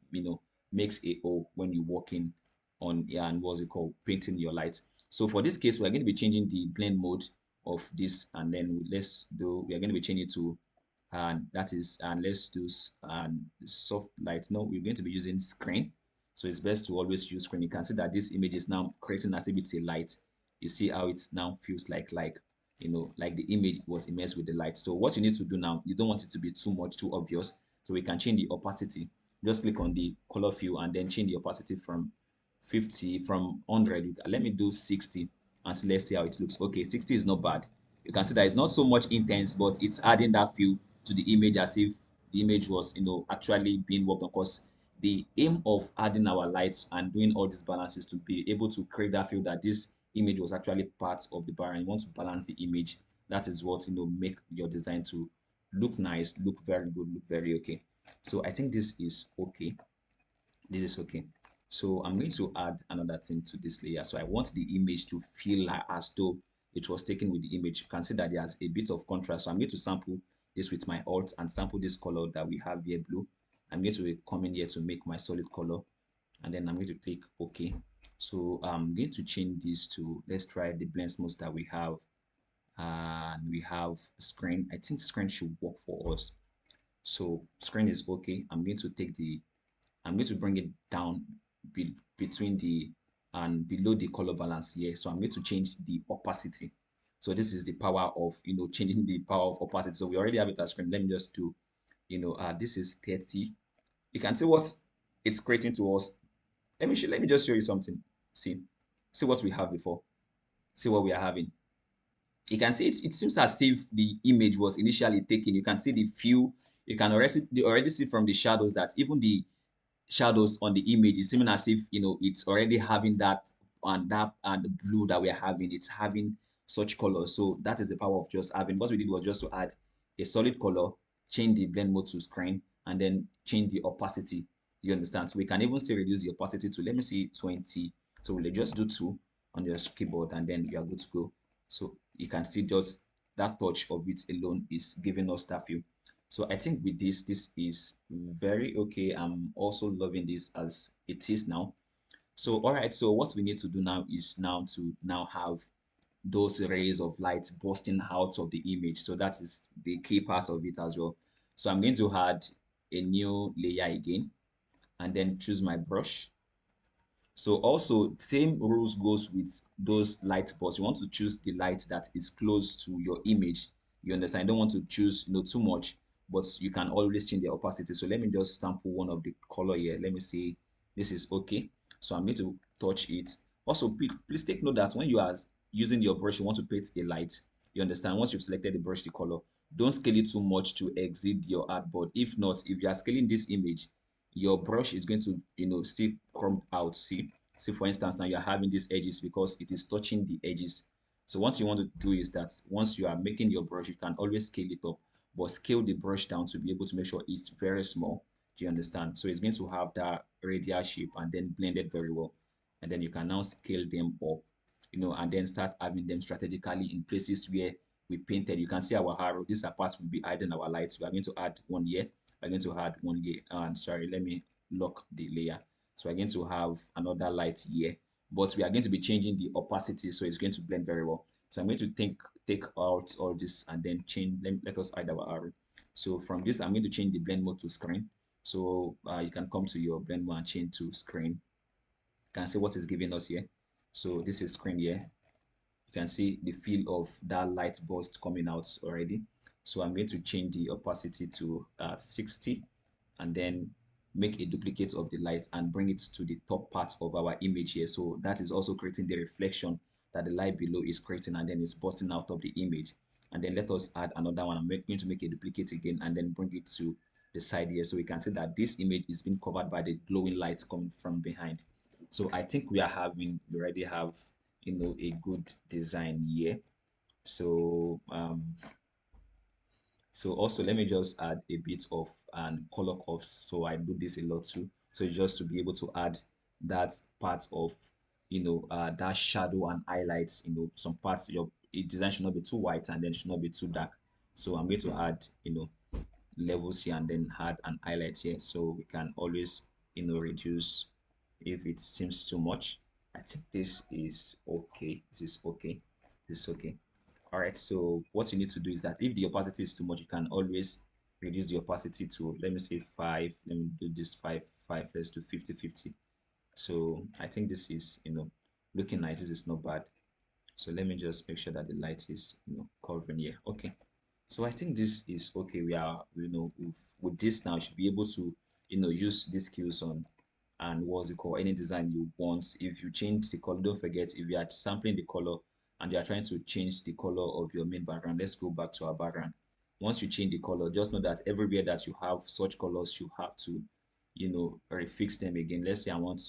makes a O when you're working on, yeah, and what's it called, painting your light. So for this case, we're going to be changing the blend mode of this, and then we are going to be changing it to, and that is, and let's do soft light. No, we're going to be using screen. So it's best to always use screen. You can see that this image is now creating as if it's a light. You see how it now feels like like the image was immersed with the light. So what you need to do now, you don't want it to be too much, too obvious. So we can change the opacity. Just click on the color fill and then change the opacity from 50, from 100. Let me do 60 and see, let's see how it looks. Okay, 60 is not bad. You can see that it's not so much intense, but it's adding that feel to the image as if the image was, actually being worked on. Because the aim of adding our lights and doing all these balances to be able to create that feel that this image was actually part of the bar, and you want to balance the image. That is what make your design to look nice, look very good, look very okay. So I think this is okay. This is okay. So I'm going to add another thing to this layer. So I want the image to feel like as though it was taken with the image. You can see that there's a bit of contrast. So I'm going to sample this with my alt and sample this color that we have here, blue. I'm going to come in here to make my solid color, and then I'm going to click OK. So I'm going to change this to, let's try the blend modes that we have. And we have screen. I think screen should work for us. So screen is okay. I'm going to bring it down between the and below the color balance here. So I'm going to change the opacity. So this is the power of changing the power of opacity. So we already have it as screen. Let me just do this is 30. You can see what it's creating to us. Let me just show you something. See what we have before. See what we are having. You can see it seems as if the image was initially taken. You can see the few. You can already see from the shadows that even the shadows on the image is seeming as if it's already having that and the blue that we're having, it's having such colors. So that is the power of just having. What we did was just to add a solid color, change the blend mode to screen, and then change the opacity. You understand? So we can even still reduce the opacity to, let me see, 20. So we'll just do 2 on your keyboard, and then you are good to go. So you can see just that touch of it alone is giving us that feel. So I think with this is very okay. I'm also loving this as it is now. So all right, so what we need to do now is now to now have those rays of light bursting out of the image. So that is the key part of it as well. So I'm going to add a new layer again, and then choose my brush. So also same rules goes with those light bulbs. You want to choose the light that is close to your image. You understand? You don't want to choose too much, but you can always change the opacity. So let me just sample one of the color here. Let me see. This is okay. So I'm going to touch it. Also, please take note that when you are using your brush, you want to paint a light. You understand? Once you've selected the brush, the color, don't scale it too much to exceed your artboard. If not, if you are scaling this image, your brush is going to still crumb out. See, for instance, now you're having these edges because it is touching the edges. So what you want to do is that once you are making your brush, you can always scale it up, but scale the brush down to be able to make sure it's very small. Do you understand? So it's going to have that radial shape and then blend it very well, and then you can now scale them up, and then start having them strategically in places where we painted. You can see our arrow. This part will be adding our lights. We are going to add one here. We're going to add one here. And sorry, let me lock the layer. So we're going to have another light here, but we are going to be changing the opacity, so it's going to blend very well. So I'm going to take out all this and then change. Let us add our arrow. So from this, I'm going to change the blend mode to screen. So you can come to your blend mode and change to screen. You can see what is giving us here. So this is screen here. You can see the feel of that light burst coming out already. So I'm going to change the opacity to 60, and then make a duplicate of the light and bring it to the top part of our image here. So that is also creating the reflection that the light below is creating, and then it's bursting out of the image. And then let us add another one. I'm going to make a duplicate again and then bring it to the side here, so we can see that this image is being covered by the glowing light coming from behind. So I think we already have a good design here. So so also let me just add a bit of an color curves. So I do this a lot too. So it's just to be able to add that part of that shadow and highlights. Some parts your design should not be too white and then should not be too dark. So I'm going to add levels here and then add an highlight here. So we can always reduce if it seems too much. I think this is okay. This is okay. This is okay. All right, so what you need to do is that if the opacity is too much, you can always reduce the opacity to, let me say 5. Let me do this 5, 5. Let's do 50, 50. So I think this is, looking nice. This is not bad. So let me just make sure that the light is, covering here. Okay. So I think this is okay. We are, with this now, you should be able to, use these skills on and what's it called, any design you want. If you change the color, don't forget if you are sampling the color and you are trying to change the color of your main background, let's go back to our background. Once you change the color, just know that everywhere that you have such colors, you have to, refix them again. Let's say I want,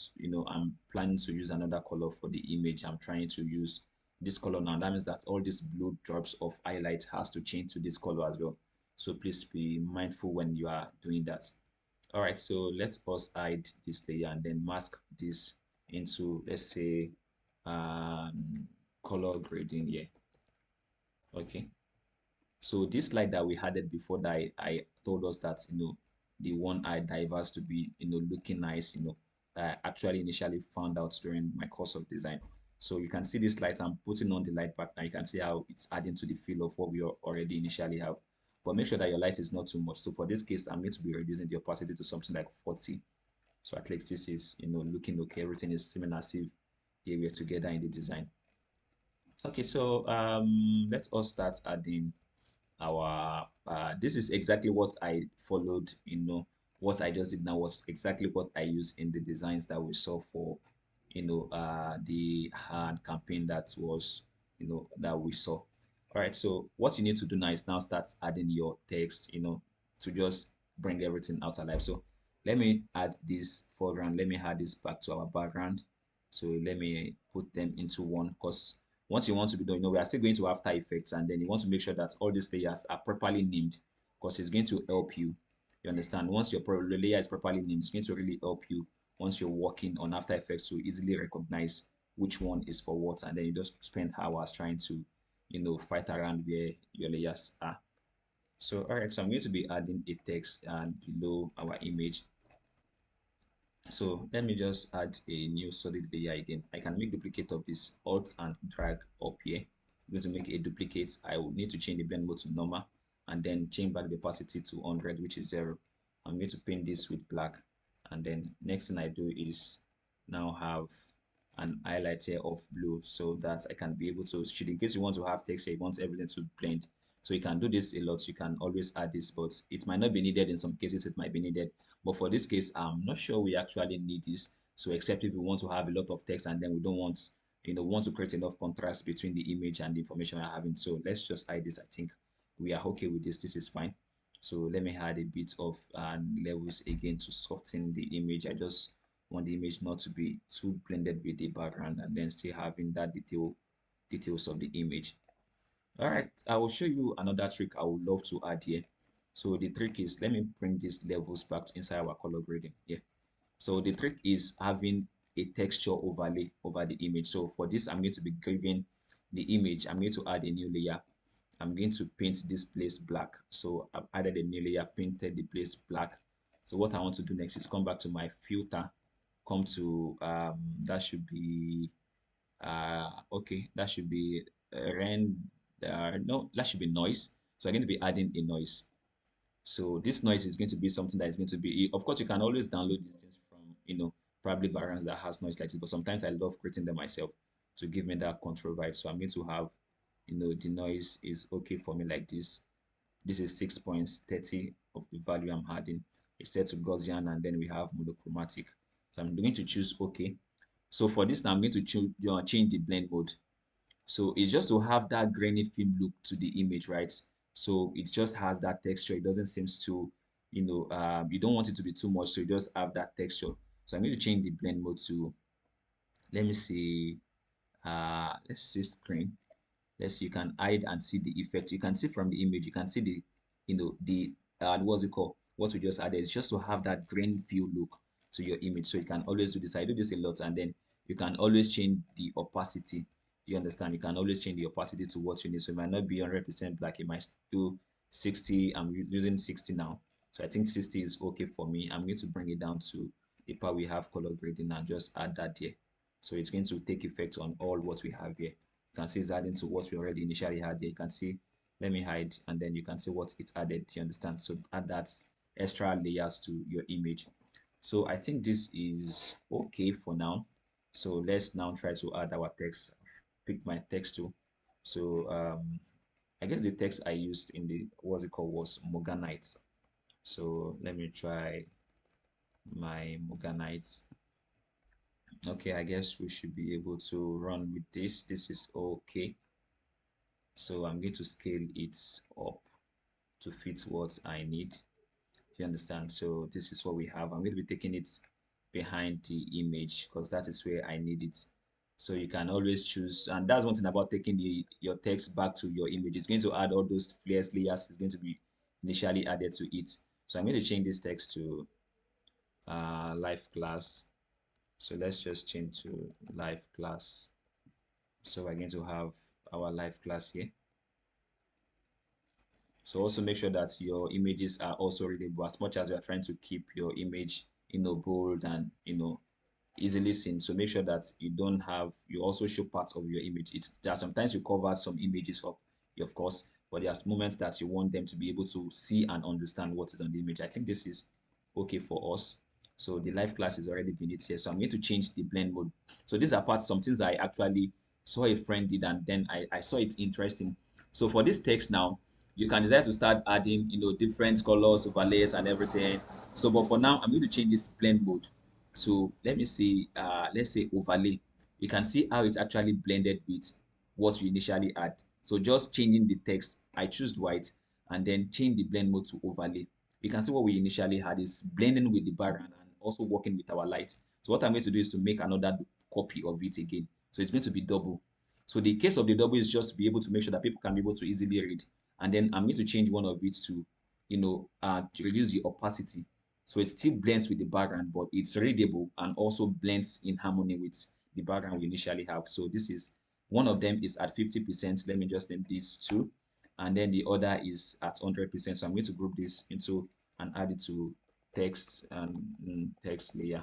I'm planning to use another color for the image. I'm trying to use this color now. That means that all these blue drops of highlight has to change to this color as well. So please be mindful when you are doing that. All right, so let's us hide this layer and then mask this into, let's say, um, color grading here. Okay. So this slide that we added before that I told us that, the one I diverse to be, looking nice, that I actually initially found out during my course of design. So you can see this light, I'm putting on the light back now. You can see how it's adding to the feel of what we already initially have. But make sure that your light is not too much. So for this case, I'm going to be reducing the opacity to something like 40. So at least this is, looking okay. Everything is seeming as if they were together in the design. Okay, so let us start adding our this is exactly what I followed. What I just did now was exactly what I used in the designs that we saw for the hand campaign that was that we saw. All right, so what you need to do now is now start adding your text, to just bring everything out alive. So let me add this foreground, let me add this back to our background. So let me put them into one, because once you want to be done, we are still going to After Effects, and then you want to make sure that all these layers are properly named, because it's going to help you. You understand? Once your layer is properly named, it's going to really help you once you're working on After Effects to easily recognize which one is for what, and then you just spend hours trying to, fight around where your layers are. So, all right, so I'm going to be adding a text and below our image. So let me just add a new solid layer again. I can make duplicate of this, alt and drag up here. I'm going to make a duplicate. I will need to change the blend mode to normal and then change back the opacity to 100, which is 0. I'm going to paint this with black. And then next thing I do is now have an highlighter of blue so that I can be able to, in case you want to have text here, you want everything to blend. So you can do this a lot. You can always add this, but it might not be needed. In some cases, it might be needed. But for this case, I'm not sure we actually need this. So except if we want to have a lot of text and then we don't want, want to create enough contrast between the image and the information we're having. So let's just hide this. I think we are okay with this. This is fine. So let me add a bit of levels again to soften the image. I just want the image not to be too blended with the background and then still having that details of the image. All right, I will show you another trick I would love to add here. So the trick is, let me bring these levels back inside our color grading. Yeah. So the trick is having a texture overlay over the image. So for this, I'm going to be giving the image, I'm going to add a new layer. I'm going to paint this place black. So I've added a new layer, painted the place black. So what I want to do next is come back to my filter, come to, that should be, okay, that should be rend, no, that should be noise. So I'm going to be adding a noise. So this noise is going to be something that is going to be, of course, you can always download these things from, probably backgrounds that has noise like this, but sometimes I love creating them myself to give me that control vibe. So I'm going to have, the noise is okay for me like this. This is 6.30 of the value I'm adding. It's set to Gaussian, and then we have monochromatic. So I'm going to choose OK. So for this now, I'm going to change the blend mode. So it's just to have that grainy film look to the image, right? So it just has that texture. It doesn't seem to, you don't want it to be too much. So you just have that texture. So I'm going to change the blend mode to, let me see, let's see screen. Let's see, you can hide and see the effect. You can see from the image, you can see the, the, what's it called? What we just added is just to have that grain view look to your image. So you can always do this. I do this a lot, and then you can always change the opacity. You understand? You can always change the opacity to what you need. So it might not be 100% black. It might do 60. I'm using 60 now. So I think 60 is okay for me. I'm going to bring it down to the part we have color grading and just add that here. So it's going to take effect on all what we have here. You can see it's adding to what we already initially had here. You can see, let me hide, and then you can see what it's added. You understand? So add that extra layers to your image. So I think this is okay for now. So let's now try to add our text. Pick my text tool. So I guess the text I used in the, what's it called, was Morganite. So let me try my Morganite. Okay, I guess we should be able to run with this. This is okay. So I'm going to scale it up to fit what I need. You understand? So this is what we have. I'm going to be taking it behind the image because that is where I need it. So you can always choose, and that's one thing about taking your text back to your image. It's going to add all those flares layers. It's going to be initially added to it. So I'm going to change this text to live class. So let's just change to live class. So we're going to have our live class here. So also make sure that your images are also readable as much as you are trying to keep your image, bold and, easily seen. So make sure that you don't have, you also show parts of your image. There are sometimes you cover some images up, of course, but there's moments that you want them to be able to see and understand what is on the image. I think this is okay for us. So the live class is already been it here. So I'm going to change the blend mode. So these are parts, some things I actually saw a friend did, and then I saw it interesting. So for this text now, you can decide to start adding, different colors, overlays, and everything. So, but for now, I'm going to change this blend mode. So let me see, let's say overlay. You can see how it's actually blended with what we initially had. So just changing the text, I choose white and then change the blend mode to overlay. You can see what we initially had is blending with the background and also working with our light. So what I'm going to do is to make another copy of it again. So it's going to be double. So the case of the double is just to be able to make sure that people can be able to easily read. And then I'm going to change one of it to, to reduce the opacity. So it still blends with the background, but it's readable and also blends in harmony with the background we initially have. So this is, one of them is at 50%. Let me just name these two. And then the other is at 100%. So I'm going to group this into and add it to text and text layer.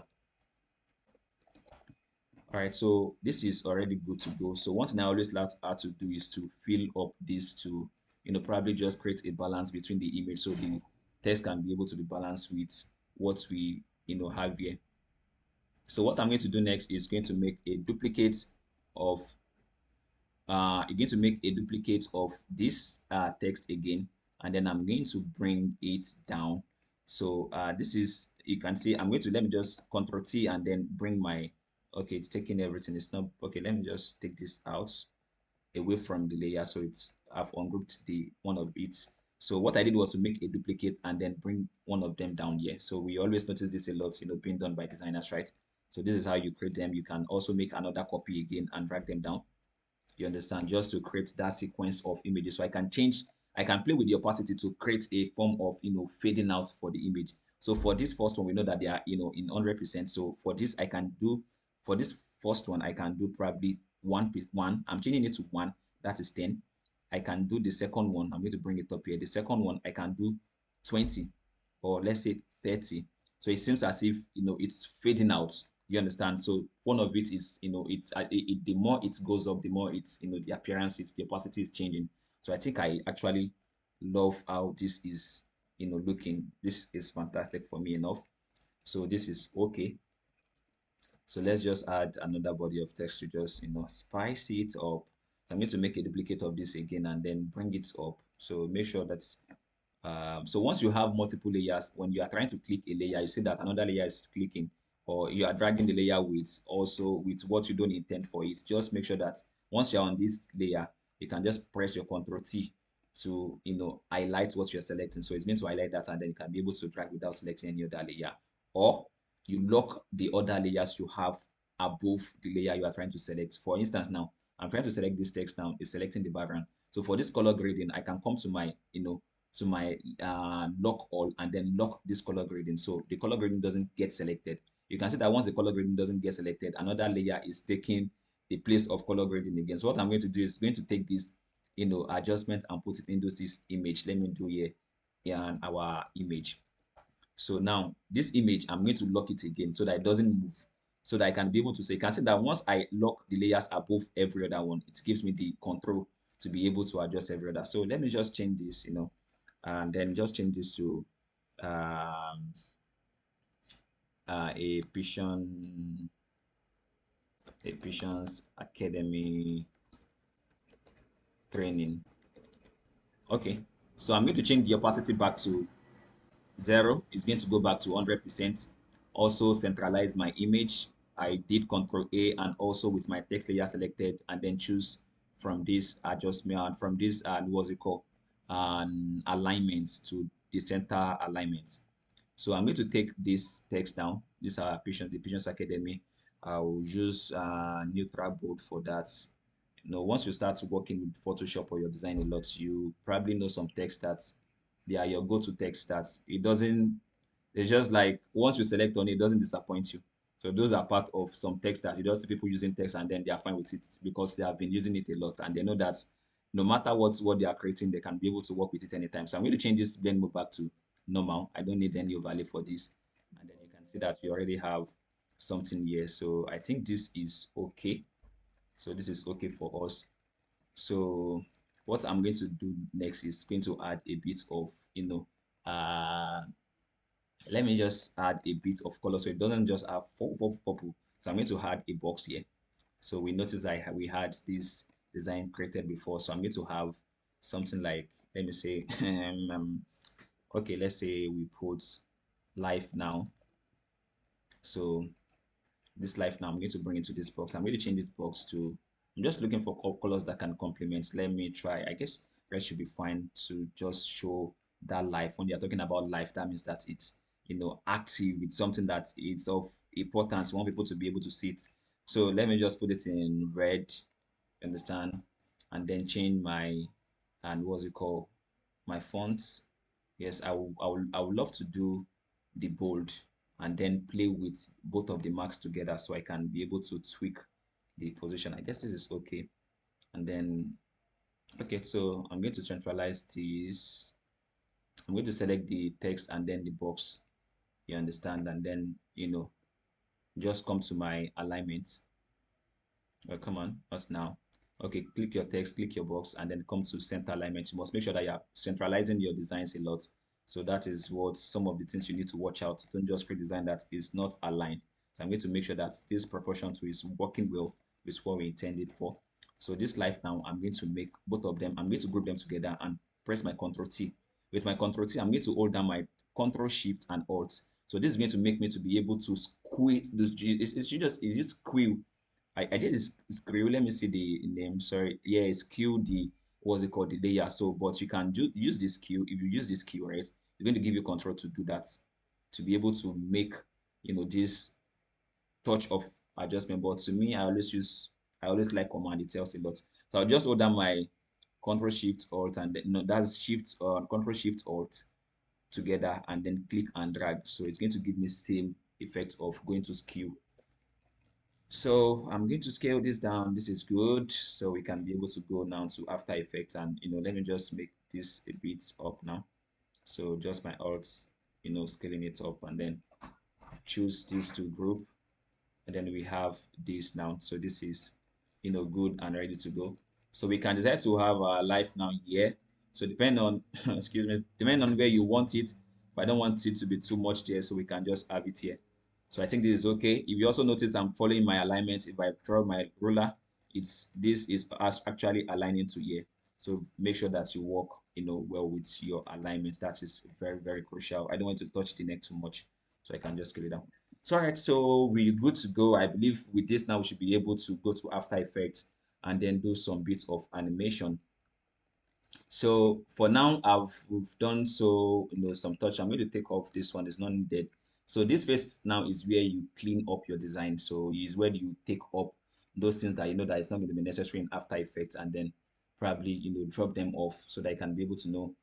All right, so this is already good to go. So one thing I always like how to do is to fill up this to, probably just create a balance between the image so the text can be able to be balanced with what we, have here. So what I'm going to do next is going to make a duplicate of, you're going to make a duplicate of this text again, and then I'm going to bring it down. So this is, you can see, I'm going to, let me just Control T and then bring my, okay, it's taking everything. It's not, okay, let me just take this out away from the layer. So it's, I've ungrouped the one of it. So what I did was to make a duplicate and then bring one of them down here. So we always notice this a lot, being done by designers, right? So this is how you create them. You can also make another copy again and drag them down. You understand? Just to create that sequence of images. So I can change, I can play with the opacity to create a form of, fading out for the image. So for this first one, we know that they are, in 100%. So for this, I can do, for this first one, I can do probably one. I'm changing it to one. That is 10. I can do the second one. I'm going to bring it up here. The second one, I can do 20, or let's say 30. So it seems as if, it's fading out. You understand? So one of it is, it's the more it goes up, the more it's, the appearance, it's the opacity is changing. So I think I actually love how this is, looking. This is fantastic for me enough. So this is okay. So let's just add another body of text to just, spice it up. So I'm going to make a duplicate of this again and then bring it up. So make sure that's, so once you have multiple layers, when you are trying to click a layer, you see that another layer is clicking, or you are dragging the layer with also with what you don't intend for it. Just make sure that once you're on this layer, you can just press your Control T to, highlight what you're selecting. So it's going to highlight that, and then you can be able to drag without selecting any other layer. Or you lock the other layers you have above the layer you are trying to select. For instance, now I'm trying to select this text now, is selecting the background. So for this color grading, I can come to my, to my lock all and then lock this color grading. So the color grading doesn't get selected. You can see that once the color grading doesn't get selected, another layer is taking the place of color grading again. So what I'm going to do is going to take this, adjustment and put it into this image. Let me do here in our image. So now this image, I'm going to lock it again so that it doesn't move. So that I can be able to say, you can see that once I lock the layers above every other one, it gives me the control to be able to adjust every other. So let me just change this, and then just change this to um, a Patience Academy training. Okay, so I'm going to change the opacity back to 0. It's going to go back to 100%. Also centralize my image. I did Control A and also with my text layer selected, and then choose from this adjustment, from this what's it called, alignments to the center alignments. So I'm going to take this text down. These are the Patience Academy. I'll use neutral bold for that. Once you start working with Photoshop or your design a lot, you probably know some text that they are your go-to text that it doesn't, it's just like once you select on it, it doesn't disappoint you. So those are part of some text that you just see people using text and then they are fine with it because they have been using it a lot and they know that no matter what they are creating, they can be able to work with it anytime. So I'm going to change this blend mode back to normal. I don't need any overlay for this. And then you can see that we already have something here. So I think this is okay. So this is okay for us. So what I'm going to do next is going to add a bit of, uh, let me just add a bit of color so it doesn't just have full purple. So I'm going to add a box here. So we notice we had this design created before. So I'm going to have something like, let me say, okay, let's say we put life now. So this life now, I'm going to bring it to this box. I'm going to change this box to, I'm just looking for colors that can complement. Let me try, I guess red should be fine to just show that life. When you're talking about life, that means that it's, active. It's something that is of importance. You want people to be able to see it. So let me just put it in red, understand? And then change my, and what's it called? My fonts. Yes, I would love to do the bold and then play with both of the marks together so I can be able to tweak the position. I guess this is okay. And then, okay, so I'm going to centralize this. I'm going to select the text and then the box, you understand? And then, just come to my alignment. Oh, come on, what's now? Okay, click your text, click your box, and then come to center alignment. You must make sure that you're centralizing your designs a lot. So that is what some of the things you need to watch out. Don't just create design that is not aligned. So I'm going to make sure that this proportion to is working well with what we intended for. So this life now, I'm going to make both of them, I'm going to group them together and press my Control T. With my Control T, I'm going to hold down my Control Shift and Alt. So this is going to make me to be able to squeeze this. It's just squeeze. I did this screw. Let me see the name. Sorry. Yeah, it's Q the, what's it called, the layer. So, but you can use this Q. If you use this Q, right, it's going to give you control to do that, to be able to make, this touch of adjustment. But to me, I always like command. It tells a lot. So I'll just hold down my Control Shift Alt and then, no, that's Shift Control Shift Alt together and then click and drag. So it's going to give me same effect of going to skew. So I'm going to scale this down. This is good. So we can be able to go now to After Effects and, let me just make this a bit up now. So just my alts, scaling it up and then choose these two group. And then we have this now. So this is, good and ready to go. So we can decide to have our life now here. So depend on, excuse me, depend on where you want it. But I don't want it to be too much there. So we can just have it here. So I think this is okay. If you also notice I'm following my alignment, if I draw my ruler, this is actually aligning to here. So make sure that you work, well with your alignment. That is very, very crucial. I don't want to touch the neck too much. So I can just scale it down. So all right, so we're good to go. I believe with this now we should be able to go to After Effects and then do some bits of animation. So for now, we've done so, some touch. I'm going to take off this one, it's not needed. So this phase now is where you clean up your design. So is where you take up those things that you know that it's not going to be necessary in After Effects, and then probably drop them off so that you can be able to know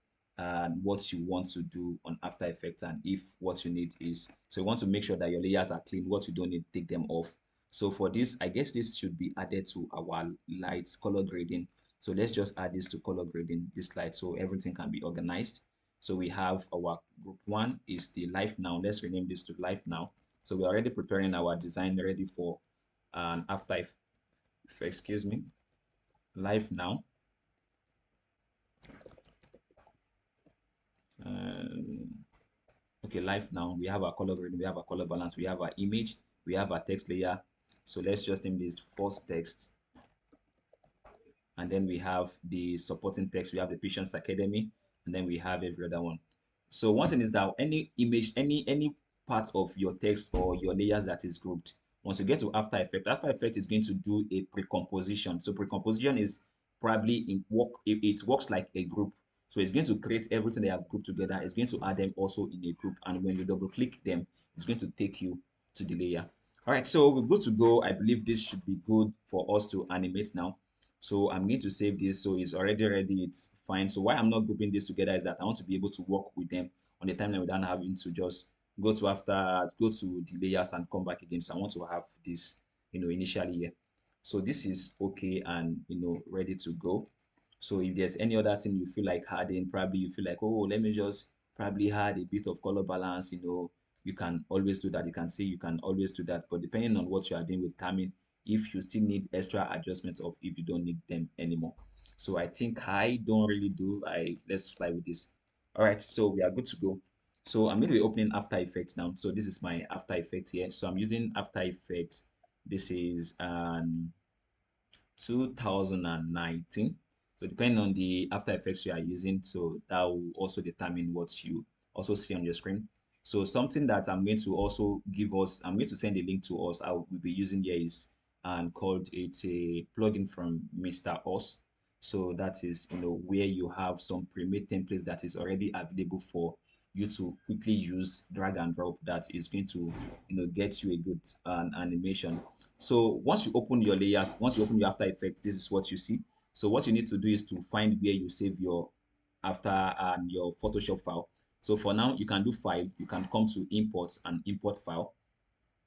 what you want to do on After Effects, and if what you need is, so you want to make sure that your layers are clean. What you don't need, take them off. So for this, I guess this should be added to our lights color grading. So let's just add this to color grading, this light, so everything can be organized. So we have our group one is the life now. Let's rename this to life now. So we're already preparing our design ready for an After excuse me, life now. Um, okay, life now. We have our color grading, we have our color balance, we have our image, we have our text layer. So let's just name this first text, and then we have the supporting text, we have the Patience Academy, and then we have every other one. So one thing is that any image, any part of your text or your layers that is grouped, once you get to After Effect is going to do a pre-composition. So pre-composition is probably in work, it works like a group. So it's going to create everything they have grouped together. It's going to add them also in a group, and when you double click them, it's going to take you to the layer. All right, so we're good to go. I believe this should be good for us to animate now. So I'm going to save this. So it's already ready. It's fine. So why I'm not grouping this together is that I want to be able to work with them on the timeline without having to just go to the layers and come back again. So I want to have this, initially here. So this is okay and, ready to go. So if there's any other thing you feel like adding, probably you feel like, oh, let me just probably add a bit of color balance, you can always do that. You can see you can always do that. But depending on what you are doing with timing, if you still need extra adjustments of if you don't need them anymore. So I think I don't really do. Let's fly with this. All right, so we are good to go. So I'm going to be opening After Effects now. So this is my After Effects here. So I'm using After Effects. This is 2019. So depending on the After Effects you are using, so that will also determine what you also see on your screen. So something that I'm going to also give us, I'm going to send a link to us. I will be using here is called, it's a plugin from Mr. Us. So that is where you have some pre-made templates that is already available for you to quickly use, drag and drop, that is going to get you a good animation. So once you open your layers, once you open your After Effects, this is what you see. So what you need to do is to find where you save your After and your Photoshop file. So for now, you can do file, you can come to import and import file,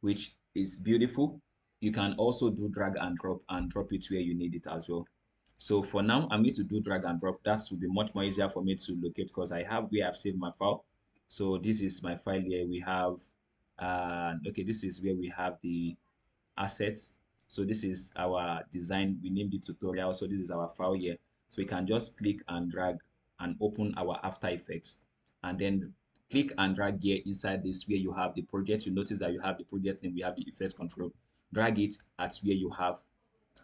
which is beautiful. You can also do drag and drop it where you need it as well. So for now, I'm going to do drag and drop. That will be much more easier for me to locate because I have where I've saved my file. So this is my file here. We have, okay, this is where we have the assets. So this is our design. We named it tutorial. So this is our file here. So we can just click and drag and open our After Effects, and then click and drag here inside this where you have the project. You notice that you have the project name, we have the effects control. Drag it at where you have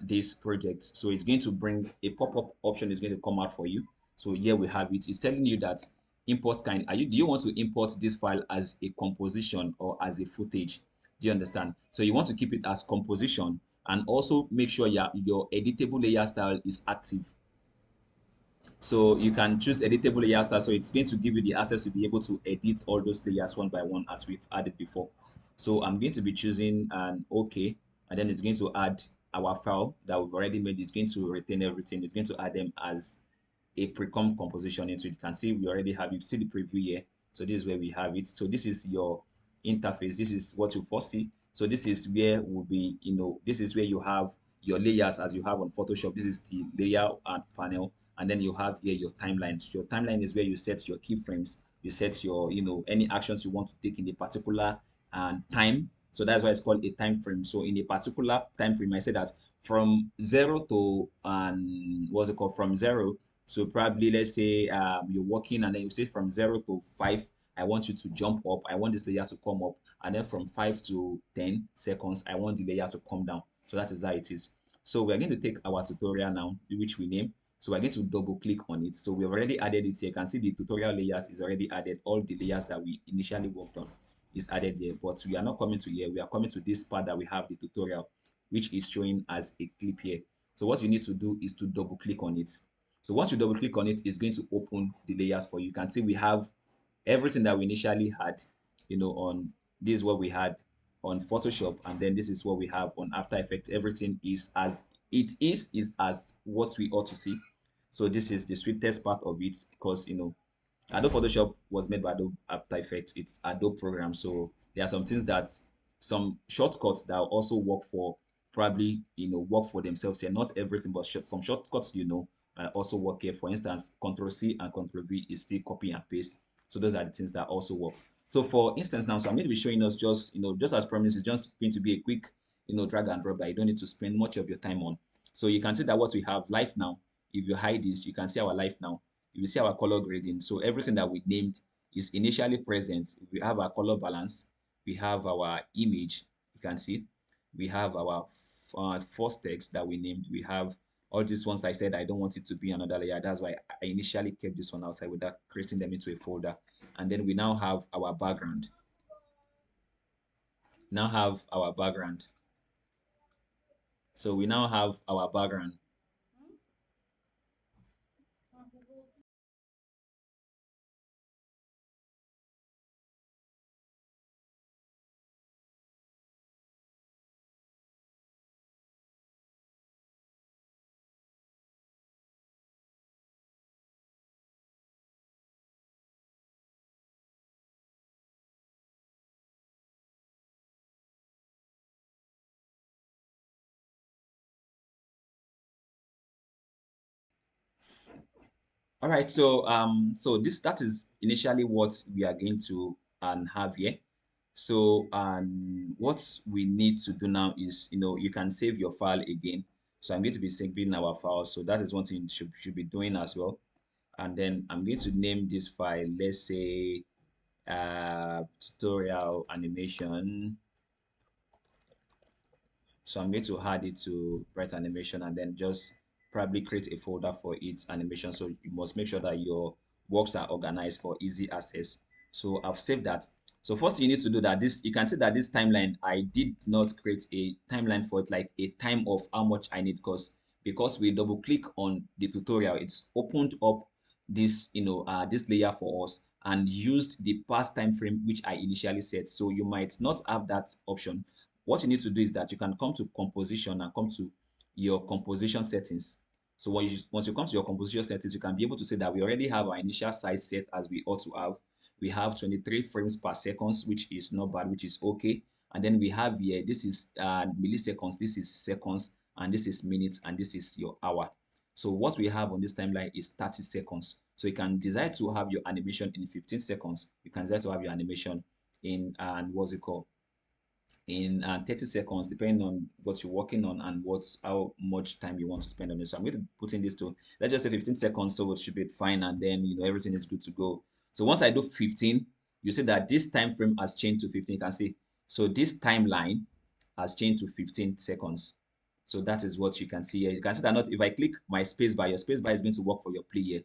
this project. So it's going to bring a pop-up option is going to come out for you. So here we have it. It's telling you that import kind. Do you want to import this file as a composition or as a footage? Do you understand? So you want to keep it as composition, and also make sure your editable layer style is active. So you can choose editable layer style. So it's going to give you the access to be able to edit all those layers one by one as we've added before. So I'm going to be choosing an OK, and then it's going to add our file that we've already made. It's going to retain everything. It's going to add them as a pre-com composition into it. You can see we already have it. See the preview here. So this is where we have it. So this is your interface. This is what you first see. So this is where will be, this is where you have your layers as you have on Photoshop. This is the layer and panel, and then you have here your timeline. Your timeline is where you set your keyframes. You set your, any actions you want to take in a particular time. So that's why it's called a time frame. So in a particular time frame, I say that from zero to what's it called, from zero. So probably let's say you're working, and then you say from 0 to 5, I want you to jump up. I want this layer to come up, and then from 5 to 10 seconds, I want the layer to come down. So that is how it is. So we're going to take our tutorial now, which we name. So we're going to double click on it. So we've already added it here. You can see the tutorial layers is already added. All the layers that we initially worked on is added here, but we are not coming to here. We are coming to this part that we have the tutorial, which is showing as a clip here. So what you need to do is to double click on it. So once you double click on it, it's going to open the layers for you. You can see we have everything that we initially had, on this is what we had on Photoshop, and then this is what we have on After Effects. Everything is as it is as what we ought to see. So this is the sweetest part of it, because Adobe Photoshop was made by Adobe After Effects. It's Adobe program. So there are some things that some shortcuts that also work for, probably work for themselves here. Not everything, but some shortcuts also work here. For instance, Control C and Control V is still copy and paste. So those are the things that also work. So for instance now, so I'm going to be showing us just just as promised, it's just going to be a quick drag and drop that you don't need to spend much of your time on. So you can see that what we have live now. If you hide this, you can see our live now. You will see our color grading. So everything that we named is initially present. We have our color balance. We have our image. You can see. We have our first text that we named. We have all these ones I said I don't want it to be another layer. That's why I initially kept this one outside without creating them into a folder. And then we now have our background. Now have our background. So we now have our background. All right, so that is initially what we are going to have here. So what we need to do now is you can save your file again. So I'm going to be saving our file. So that is one thing you should be doing as well. And then I'm going to name this file, let's say tutorial animation. So I'm going to add it to Bright Animation, and then just probably create a folder for each animation. So you must make sure that your works are organized for easy access. So I've saved that. So first you need to do that. This, you can see that this timeline, I did not create a timeline for it, like a time of how much I need, because we double click on the tutorial, it's opened up this this layer for us and used the past time frame which I initially set. So you might not have that option. What you need to do is that you can come to composition and come to your composition settings. So once you come to your composition settings, you can be able to say that we already have our initial size set as we ought to have. We have 23 frames per second, which is not bad, which is okay. And then we have here, this is milliseconds, this is seconds, and this is minutes, and this is your hour. So what we have on this timeline is 30 seconds. So you can decide to have your animation in 15 seconds. You can decide to have your animation in, and what's it called? In 30 seconds, depending on what you're working on and how much time you want to spend on it. So I'm going to put in this to, let's just say 15 seconds, so it should be fine, and then everything is good to go. So once I do 15, you see that this time frame has changed to 15. You can see, so this timeline has changed to 15 seconds. So that is what you can see here. You can see that, not if I click my space bar, your space bar is going to work for your play here.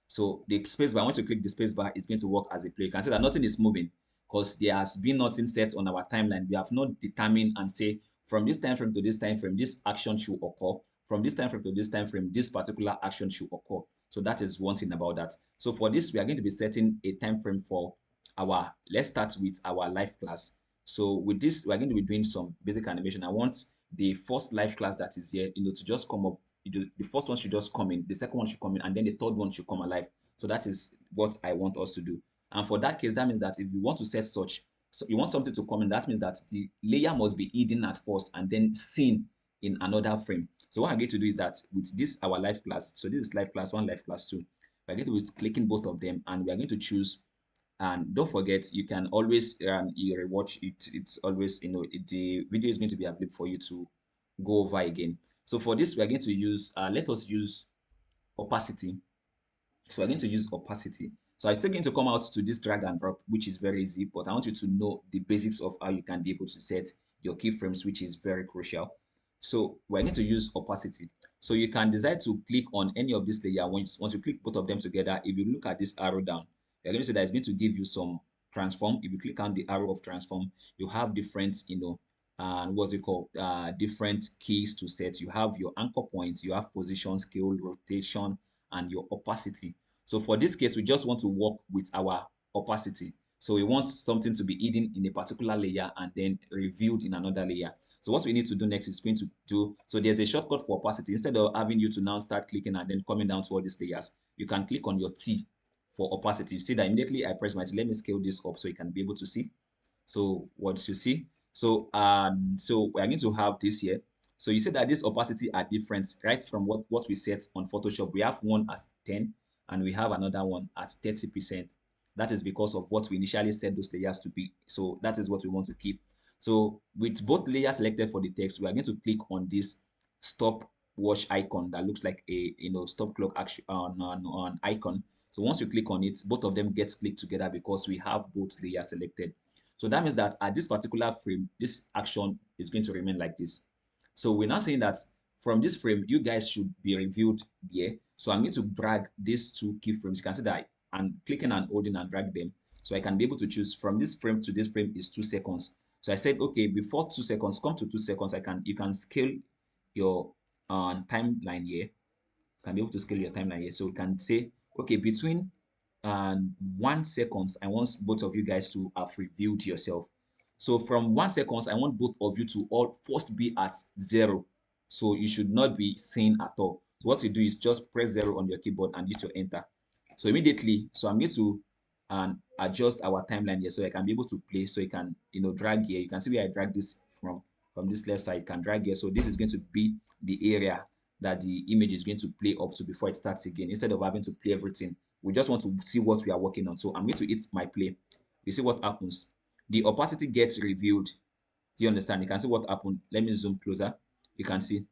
So the space bar, once you click the space bar, it's going to work as a play. You can see that nothing is moving, because there has been nothing set on our timeline. We have not determined and say from this time frame to this time frame, this action should occur. From this time frame to this time frame, this particular action should occur. So that is one thing about that. So for this, we are going to be setting a time frame for our, let's start with our live class. So with this, we're going to be doing some basic animation. I want the first live class that is here, to just come up. The first one should just come in, the second one should come in, and then the third one should come alive. So that is what I want us to do. And for that case, that means that if you want to set such, so you want something to come in, that means that the layer must be hidden at first and then seen in another frame. So what I'm going to do is that with this, our live class, so this is live class 1, live class 2, we're going to be clicking both of them, and we are going to choose. And don't forget, you can always you rewatch it. It's always, the video is going to be available for you to go over again. So for this, we are going to use, let us use opacity. So we're going to use opacity. So I'm still going to come out to this drag and drop, which is very easy, but I want you to know the basics of how you can be able to set your keyframes, which is very crucial. So we're going to use opacity. So you can decide to click on any of this layer. Once you click both of them together, if you look at this arrow down, you're going to see that it's going to give you some transform. If you click on the arrow of transform, you have different, and what's it called? Different keys to set. You have your anchor points, you have position, scale, rotation, and your opacity. So for this case, we just want to work with our opacity. So we want something to be hidden in a particular layer and then revealed in another layer. So what we need to do next is going to do, so there's a shortcut for opacity. Instead of having you to now start clicking and then coming down to all these layers, you can click on your T for opacity. You see that immediately I press my T. Let me scale this up so you can be able to see. So once you see, so we're going to have this here. So you see that this opacity are different, right? From what we set on Photoshop. We have one at 10 and we have another one at 30%. That is because of what we initially set those layers to be. So that is what we want to keep. So with both layers selected for the text, we are going to click on this stopwatch icon that looks like a stop clock action on icon. So once you click on it, both of them get clicked together because we have both layers selected. So that means that at this particular frame, this action is going to remain like this. So we're now saying that from this frame, you guys should be reviewed here. So I'm going to drag these two keyframes. You can see that I'm clicking and holding and drag them. So I can be able to choose from this frame to this frame is 2 seconds. So I said, okay, before 2 seconds, come to 2 seconds. You can scale your timeline here. Can be able to scale your timeline here. So we can say, okay, between 1 second, I want both of you guys to have reviewed yourself. So from 1 second, I want both of you to all first be at 0. So you should not be seen at all. So what you do is just press 0 on your keyboard and hit your enter. So immediately, so I'm going to adjust our timeline here so I can be able to play. So you can drag here. You can see where I drag this from this left side. You can drag here. So this is going to be the area that the image is going to play up to before it starts again, instead of having to play everything. We just want to see what we are working on. So I'm going to hit my play. You see what happens. The opacity gets revealed. Do you understand? You can see what happened. Let me zoom closer. You can see.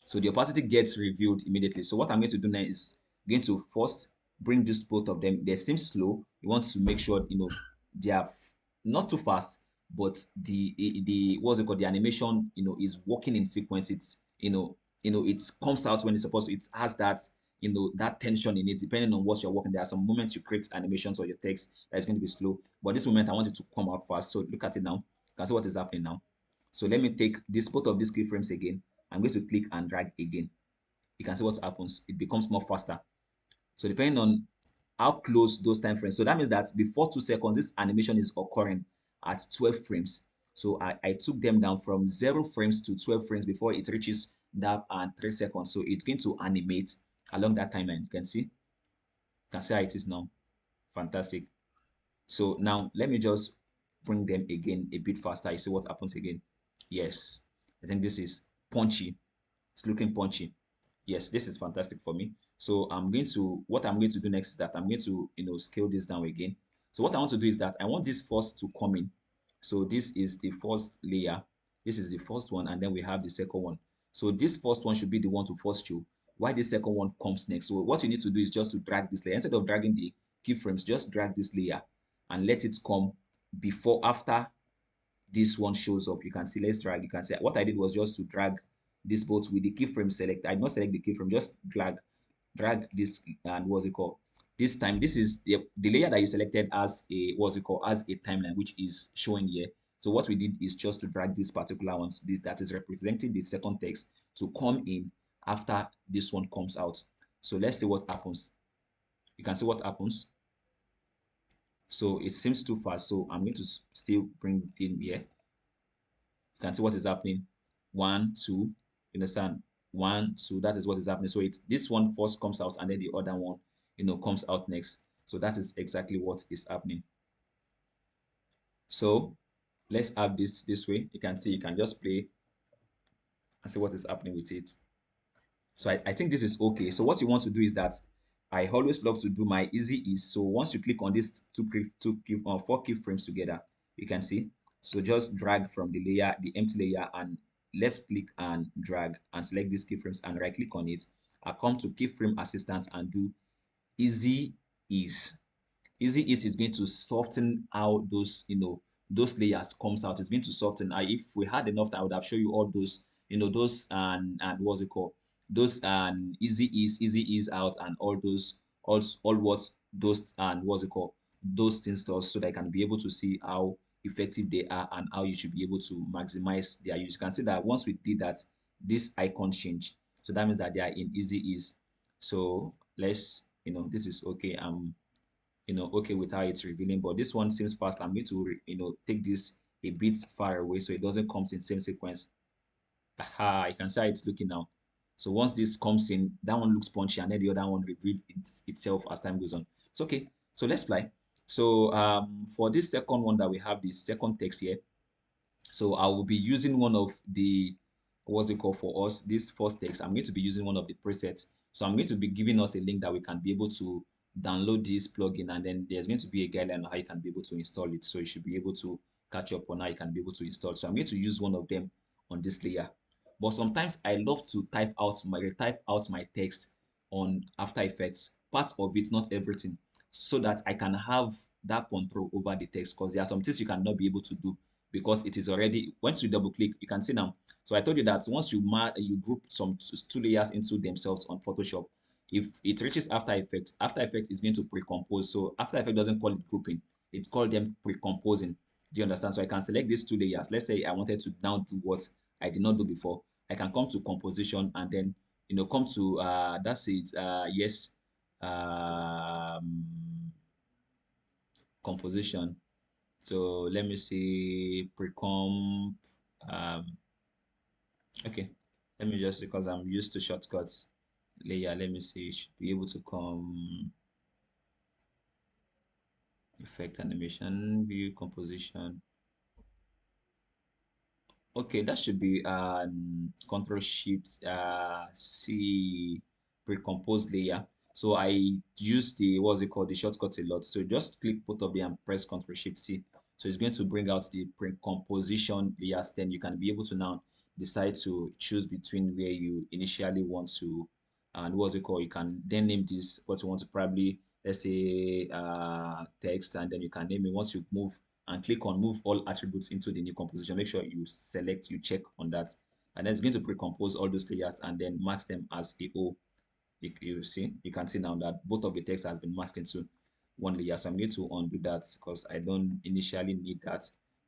So the opacity gets revealed immediately. So what I'm going to do now is going to first bring this both of them. They seem slow. You want to make sure they are not too fast, but the what's it called? The animation is working in sequence. It's it comes out when it's supposed to. It has that that tension in it, depending on what you're working. There are some moments you create animations or your text that is going to be slow, but this moment I want it to come out fast. So look at it now. You can see what is happening now. So let me take this both of these keyframes again. I'm going to click and drag again. You can see what happens. It becomes more faster. So depending on how close those time frames. So that means that before 2 seconds, this animation is occurring at 12 frames. So I took them down from 0 frames to 12 frames before it reaches that 3 seconds. So it's going to animate along that timeline. You can see how it is now. Fantastic. So now let me just bring them again a bit faster. You see what happens again. Yes, I think this is punchy. It's looking punchy. Yes, this is fantastic for me. So what I'm going to do next is that I'm going to scale this down again. So what I want to do is that I want this first to come in. So this is the first layer. This is the first one, and then we have the second one. So this first one should be the one to first show, while the second one comes next. So what you need to do is just to drag this layer. Instead of dragging the keyframes, just drag this layer and let it come after this one shows up. You can see, let's drag. You can see what I did was just to drag this both with the keyframe select. I did not select the keyframe, just drag this, and what's it called? This time, this is the layer that you selected as a as a timeline, which is showing here. So what we did is just to drag this particular one, this that is representing the second text, to come in after this one comes out. So let's see what happens. You can see what happens. So it seems too fast, so I'm going to still bring it in here. You can see what is happening. 1, 2, you understand? 1, 2, that is what is happening. So it's this one first comes out and then the other one comes out next. So that is exactly what is happening. So let's have this way. You can see, you can just play and see what is happening with it. So I think this is okay. So what you want to do is that I always love to do my easy is, so once you click on these 4 keyframes together, you can see. So just drag from the layer, the empty layer, and left click and drag and select these keyframes and right click on it. I come to keyframe assistant and do easy ease. Easy ease is going to soften out those layers comes out. It's going to soften. If we had enough time, I would have shown you all those those and what's it called, those easy ease out, and all those all what those and what's it called, those things does, so that I can be able to see how effective they are and how you should be able to maximize their use. You can see that once we did that, this icon changed. So that means that they are in easy ease. So let's this is okay. okay with how it's revealing, but this one seems fast. I'm going to take this a bit far away so it doesn't come in same sequence. Aha, you can see how it's looking now. So once this comes in, that one looks punchy, and then the other one reveals itself as time goes on. It's okay. So let's fly. So for this second one that we have, the second text here, so I will be using one of the, what's it called for us, this first text. I'm going to be using one of the presets. So I'm going to be giving us a link that we can be able to download this plugin, and then there's going to be a guideline on how you can be able to install it. So you should be able to catch up on how you can be able to install. So I'm going to use one of them on this layer. But sometimes I love to type out my text on After Effects, part of it, not everything, so that I can have that control over the text, because there are some things you cannot be able to do because it is already, once you double click, you can see now. So I told you that once you group some two layers into themselves on Photoshop, if it reaches After Effects is going to pre-compose. So After Effects doesn't call it grouping, it called them pre-composing. Do you understand? So I can select these two layers. Let's say I wanted to now do what I did not do before. I can come to composition and then come to that's it. Yes, composition. So let me see pre-comp. Um, okay, let me just, because I'm used to shortcuts. Layer, let me see, should be able to come effect animation, view composition. Okay, that should be Control Shift C pre-compose layer. So I use the, what's it called, the shortcut a lot. So just click both of them and press Control Shift C. So it's going to bring out the pre-composition layers. Then you can be able to now decide to choose between where you initially want to, and what's it called. You can then name this what you want to, probably, let's say text, and then you can name it. Once you move and click on move all attributes into the new composition, make sure you check on that, and then it's going to pre-compose all those layers and then mark them as a O. You see, you can see now that both of the text has been masked into one layer. So I'm going to undo that because I don't initially need that.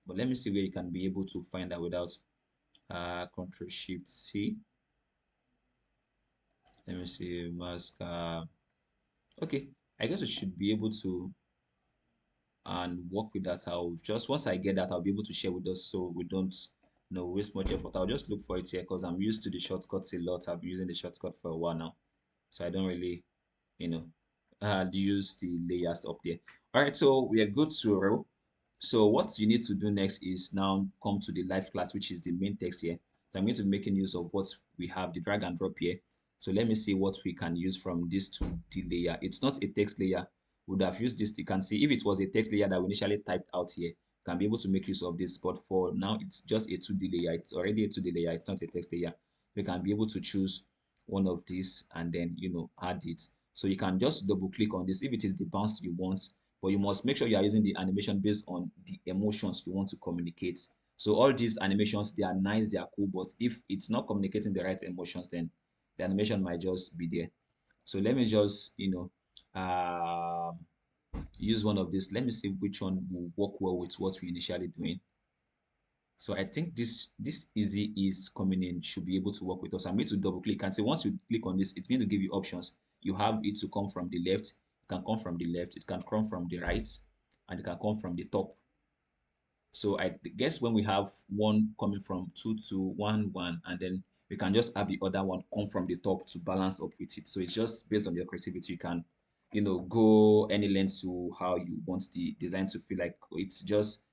But let me see where you can be able to find that without Control Shift C. Let me see, mask. Okay, I guess I should be able to and work with that. I'll just, once I get that, I'll be able to share with us so we don't waste much effort. I'll just look for it here because I'm used to the shortcuts a lot. I've been using the shortcut for a while now, so I don't really you know use the layers up there. All right, so we are good to roll. So what you need to do next is now come to the live class, which is the main text here. So I'm going to be making use of what we have, the drag and drop here. So let me see what we can use from this 2D layer. It's not a text layer. We would have used this. You can see if it was a text layer that we initially typed out here, you can be able to make use of this. But for now, it's just a 2D layer. It's already a 2D layer. It's not a text layer. We can be able to choose one of these and then add it. So you can just double click on this if it is the bounce you want, but you must make sure you are using the animation based on the emotions you want to communicate. So all these animations, they are nice, they are cool, but if it's not communicating the right emotions, then the animation might just be there. So let me just use one of these. Let me see which one will work well with what we initially doing. So I think this easy is coming in should be able to work with us. I'm going to double click and say, once you click on this, it's going to give you options. You have it to come from the left, it can come from the left, it can come from the right, and it can come from the top. So I guess when we have one coming from 2 to 1 1, and then we can just have the other one come from the top to balance up with it. So it's just based on your creativity. You can go any length to how you want the design to feel like. It's just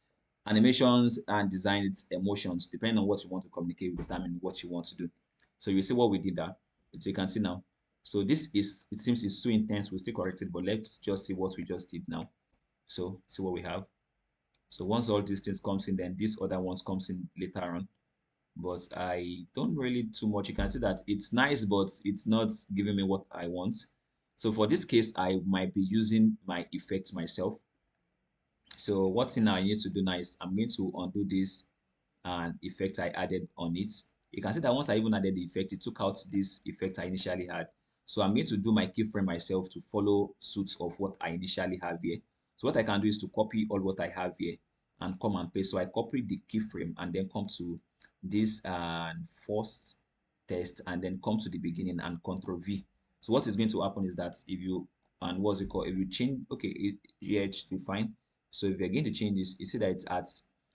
animations and design, its emotions, depending on what you want to communicate, with determine what you want to do. So you see what we did there. So you can see now. So this is, it seems it's too intense. We'll still correct it, but let's just see what we just did now. So see what we have. So once all these things comes in, then this other ones comes in later on. But I don't really too much. You can see that it's nice, but it's not giving me what I want. So for this case, I might be using my effects myself. So what thing I need to do now is I'm going to undo this and effect I added on it. You can see that once I even added the effect, it took out this effect I initially had. So I'm going to do my keyframe myself to follow suits of what I initially have here. So what I can do is to copy all what I have here and come and paste. So I copy the keyframe and then come to this first test and then come to the beginning and Control V. So what is going to happen is that if you and what's it called? If you change, okay, yeah, it should be fine. So if you're going to change this, you see that it's at,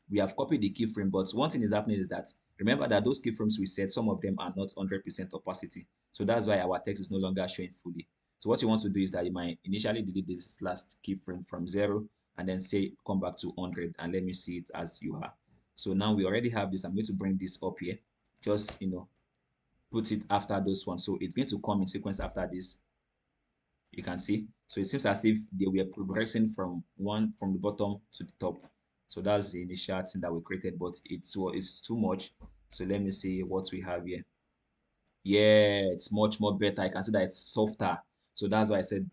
we have copied the keyframe, but one thing is happening is that remember that those keyframes we set, some of them are not 100% opacity. So that's why our text is no longer showing fully. So what you want to do is that you might initially delete this last keyframe from 0 and then say come back to 100 and let me see it as you are. So now we already have this. I'm going to bring this up here. Just, put it after those ones. So it's going to come in sequence after this. You can see. So it seems as if they were progressing from the bottom to the top. So that's the initial thing that we created, but it's too much. So let me see what we have here. Yeah, it's much more better. I can see that it's softer. So that's why I said,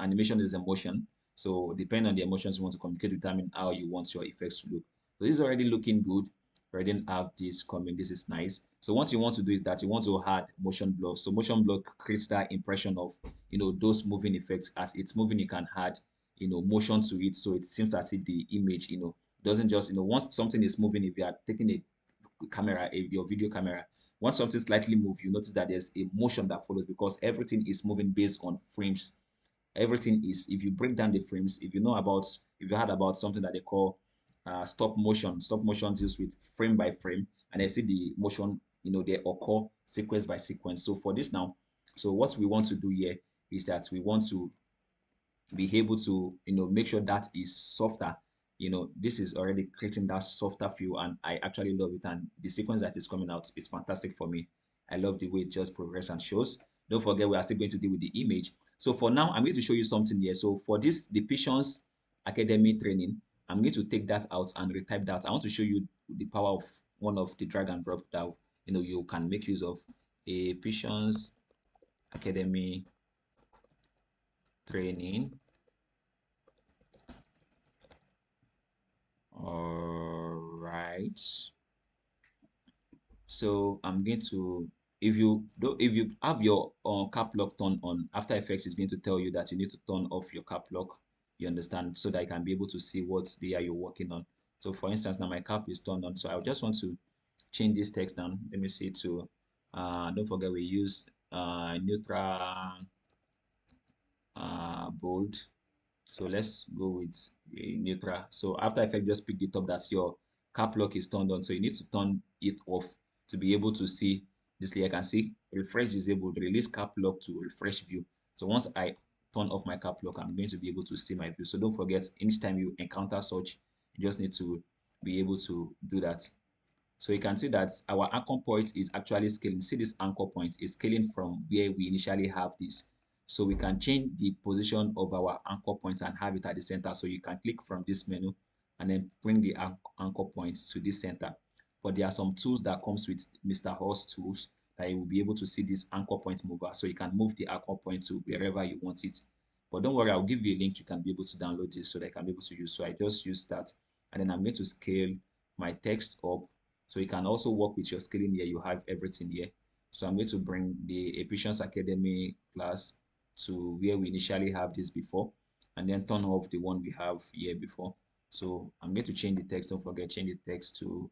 animation is emotion. So depending on the emotions you want to communicate, determine how you want your effects to look. So this is already looking good. We already have this coming. This is nice. So what you want to do is that you want to add motion blur. So motion blur creates that impression of, those moving effects. As it's moving, you can add, motion to it. So it seems as if the image, doesn't just, once something is moving, if you are taking a camera, your video camera, once something slightly move, you notice that there's a motion that follows because everything is moving based on frames. Everything is, if you break down the frames, if you heard about something that they call stop motion. Stop motion deals with frame by frame, and I see the motion, they occur sequence by sequence. So for this now, so what we want to do here is that we want to be able to make sure that is softer. This is already creating that softer feel, and I actually love it, and the sequence that is coming out is fantastic for me. I love the way it just progresses and shows. Don't forget, we are still going to deal with the image. So for now, I'm going to show you something here. So for this, the Patience Academy training, I'm going to take that out and retype that. I want to show you the power of one of the drag and drop that you can make use of. A Patience Academy training. All right. So I'm going to, if you have your cap lock turned on, After Effects is going to tell you that you need to turn off your cap lock. You understand, so that I can be able to see what layer you're working on. So for instance, now my cap is turned on, so I just want to change this text down. Let me see to don't forget we use neutral bold. So let's go with a neutral. So After Effects just pick the top that your cap lock is turned on. So you need to turn it off to be able to see this layer. I can see refresh disabled, release cap lock to refresh view. So once I turn off my cap lock, I'm going to be able to see my view. So don't forget, each time you encounter such, you just need to be able to do that. So you can see that our anchor point is actually scaling. See, this anchor point is scaling from where we initially have this. So we can change the position of our anchor point and have it at the center. So you can click from this menu and then bring the anchor point to this center. But there are some tools that comes with Mr. Horse tools that you will be able to see this anchor point mover. So you can move the anchor point to wherever you want it. But don't worry, I'll give you a link. You can be able to download this so that I can be able to use. So I just use that. And then I'm going to scale my text up. So you can also work with your scaling here. You have everything here. So I'm going to bring the Efficiency Academy class to where we initially have this before, and then turn off the one we have here before. So I'm going to change the text. Don't forget, change the text to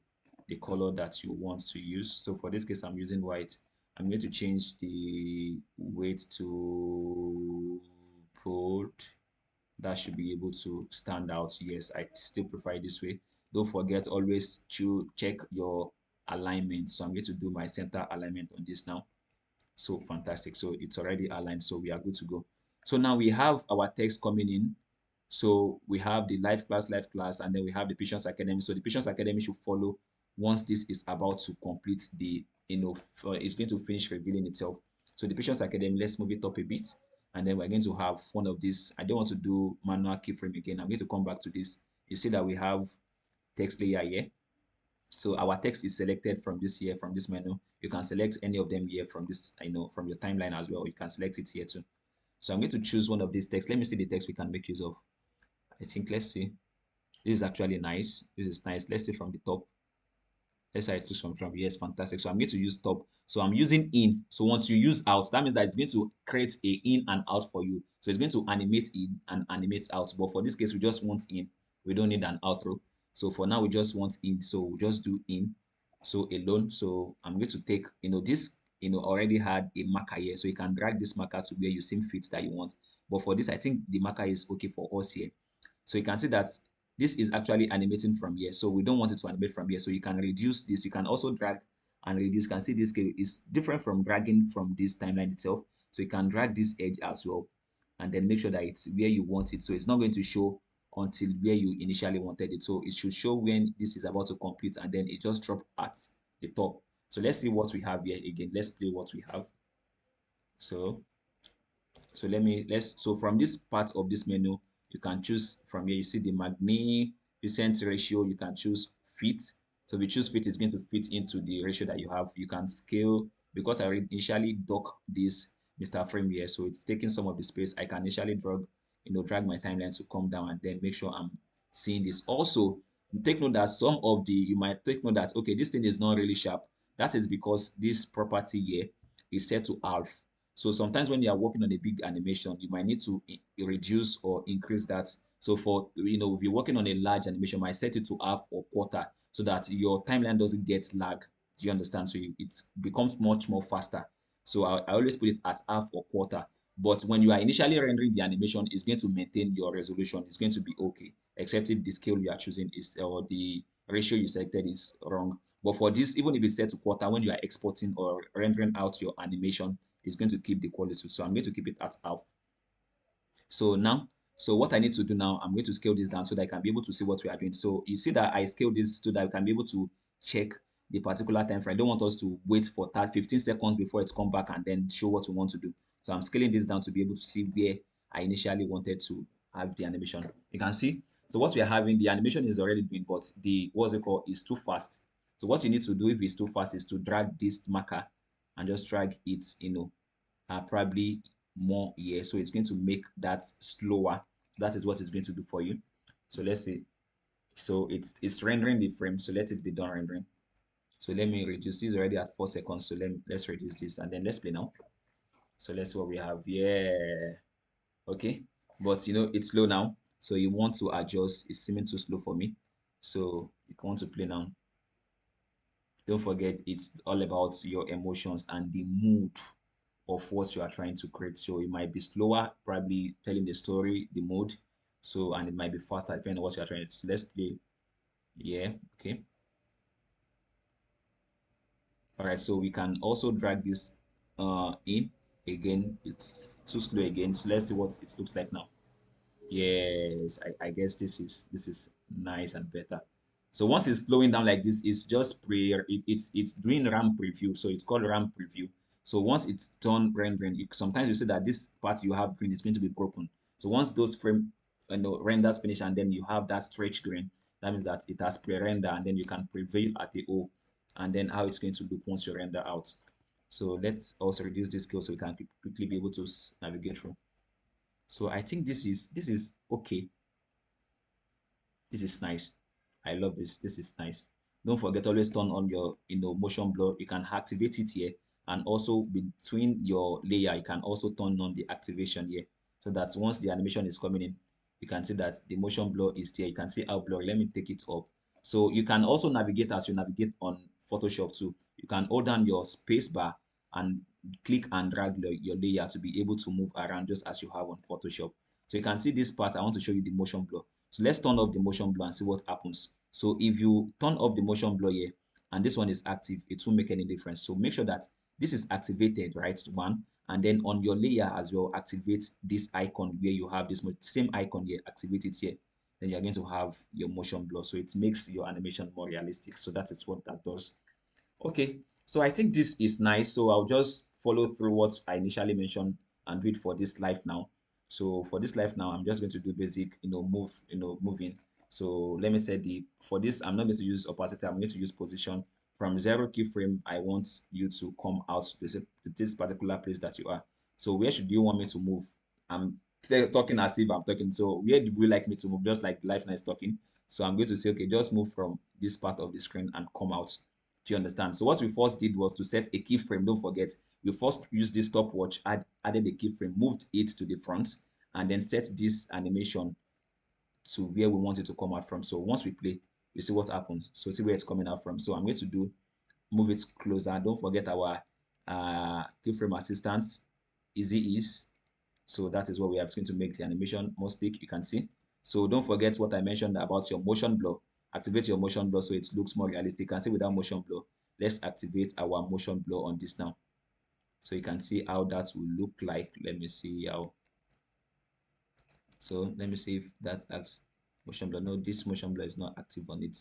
the color that you want to use. So for this case, I'm using white. I'm going to change the weight to bold. That should be able to stand out. Yes, I still prefer it this way. Don't forget, always to check your alignment. So I'm going to do my center alignment on this now. So fantastic. So it's already aligned. So we are good to go. So now we have our text coming in. So we have the live class, and then we have the Patience Academy. So the Patience Academy should follow once this is about to complete the, it's going to finish revealing itself. So the Patience Academy, let's move it up a bit. And then we're going to have one of these. I don't want to do manual keyframe again. I'm going to come back to this. You see that we have text layer here. So our text is selected from this here, from this menu. You can select any of them here from this, from your timeline as well. You can select it here too. So I'm going to choose one of these texts. Let me see the text we can make use of. I think, let's see. This is actually nice. This is nice. Let's see from the top. Let's say I choose from yes, fantastic. So I'm going to use top. So I'm using in. So once you use out, that means that it's going to create a in and out for you. So it's going to animate in and animate out. But for this case, we just want in. We don't need an outro. So for now, we just want in. So we'll just do in. So alone. So I'm going to take, this, already had a marker here. So you can drag this marker to where you seem fit that you want. But for this, I think the marker is okay for us here. So you can see that this is actually animating from here. So we don't want it to animate from here. So you can reduce this. You can also drag and reduce. You can see this scale is different from dragging from this timeline itself. So you can drag this edge as well and then make sure that it's where you want it. So it's not going to show until where you initially wanted it. So it should show when this is about to complete and then it just drop at the top. So let's see what we have here again. Let's play what we have. So so from this part of this menu, you can choose from here. You see the magnificent ratio. You can choose fit. So if you choose fit, it's going to fit into the ratio that you have. You can scale because I initially dock this Mr. Frame here, so it's taking some of the space. I can initially drag my timeline to come down and then make sure I'm seeing this. Also, take note that you might take note that okay, this thing is not really sharp. That is because this property here is set to half. So sometimes when you are working on a big animation, you might need to reduce or increase that. So for if you're working on a large animation, you might set it to half or quarter so that your timeline doesn't get lag. Do you understand? So it becomes much more faster. So I always put it at half or quarter. But when you are initially rendering the animation, it's going to maintain your resolution. It's going to be okay, except if the scale you are choosing is or the ratio you selected is wrong. But for this, even if it's set to quarter, when you are exporting or rendering out your animation, it's going to keep the quality. So I'm going to keep it at half. So now, so what I need to do now, I'm going to scale this down so that I can be able to see what we are doing. So you see that I scale this so that I can be able to check the particular time frame. I don't want us to wait for that 15 seconds before it come back and then show what we want to do. So I'm scaling this down to be able to see where I initially wanted to have the animation. You can see. So what we are having, the animation is already doing, but the what's it called is too fast. So what you need to do if it's too fast is to drag this marker and just drag it, probably more here. So it's going to make that slower. That is what it's going to do for you. So let's see. So it's rendering the frame. So let it be done rendering. So let me reduce this already at 4 seconds. So let's reduce this and then let's play now. So let's see what we have. Yeah. Okay. But it's slow now. So you want to adjust. It's seeming too slow for me. So you want to play now. Don't forget it's all about your emotions and the mood of what you are trying to create. So it might be slower, probably telling the story, the mode. So and it might be faster depending on what you are trying to. So let's play. Yeah, okay. All right, so we can also drag this in again. It's too slow again. So let's see what it looks like now. Yes, I guess this is nice and better. So once it's slowing down like this, it's just it's doing RAM preview. So it's called RAM preview. So once it's done rendering, sometimes you see that this part you have green is going to be broken. So once those renders finish and then you have that stretch green, that means that it has pre-render and then you can prevail at the O and then how it's going to look once you render out. So let's also reduce this scale so we can quickly be able to navigate through. So I think this is okay. This is nice. I love this. This is nice. Don't forget always turn on your motion blur. You can activate it here, and also between your layer, you can also turn on the activation here, so that once the animation is coming in, you can see that the motion blur is there. You can see how blurry. Let me take it up. So you can also navigate as you navigate on Photoshop too. You can hold down your space bar and click and drag your layer to be able to move around just as you have on Photoshop. So you can see this part. I want to show you the motion blur. So let's turn off the motion blur and see what happens. So if you turn off the motion blur here and this one is active, it won't make any difference. So make sure that this is activated, right? One, and then on your layer as well, activate this icon where you have this same icon here, activate it here. Then you're going to have your motion blur. So it makes your animation more realistic. So that is what that does. Okay, so I think this is nice. So I'll just follow through what I initially mentioned and do it for this life now. So for this life now, I'm just going to do basic, moving. So let me set for this, I'm not going to use opacity. I'm going to use position. From 0 keyframe, I want you to come out to this particular place that you are. So where should you want me to move? I'm talking as if I'm talking. So where do you like me to move? Just like life now is talking. So I'm going to say, okay, just move from this part of the screen and come out. Do you understand? So what we first did was to set a keyframe. Don't forget, we first used this stopwatch, added a keyframe, moved it to the front, and then set this animation to where we want it to come out from. So once we play, you see what happens. So see where it's coming out from. So I'm going to move it closer. Don't forget our keyframe assistant, easy ease. So that is what we have. It's going to make the animation more stick, you can see. So don't forget what I mentioned about your motion blur. Activate your motion blur so it looks more realistic. You can see without motion blur. Let's activate our motion blur on this now. So you can see how that will look like. Let me see how. So let me see if that acts motion blur. No, this motion blur is not active on it.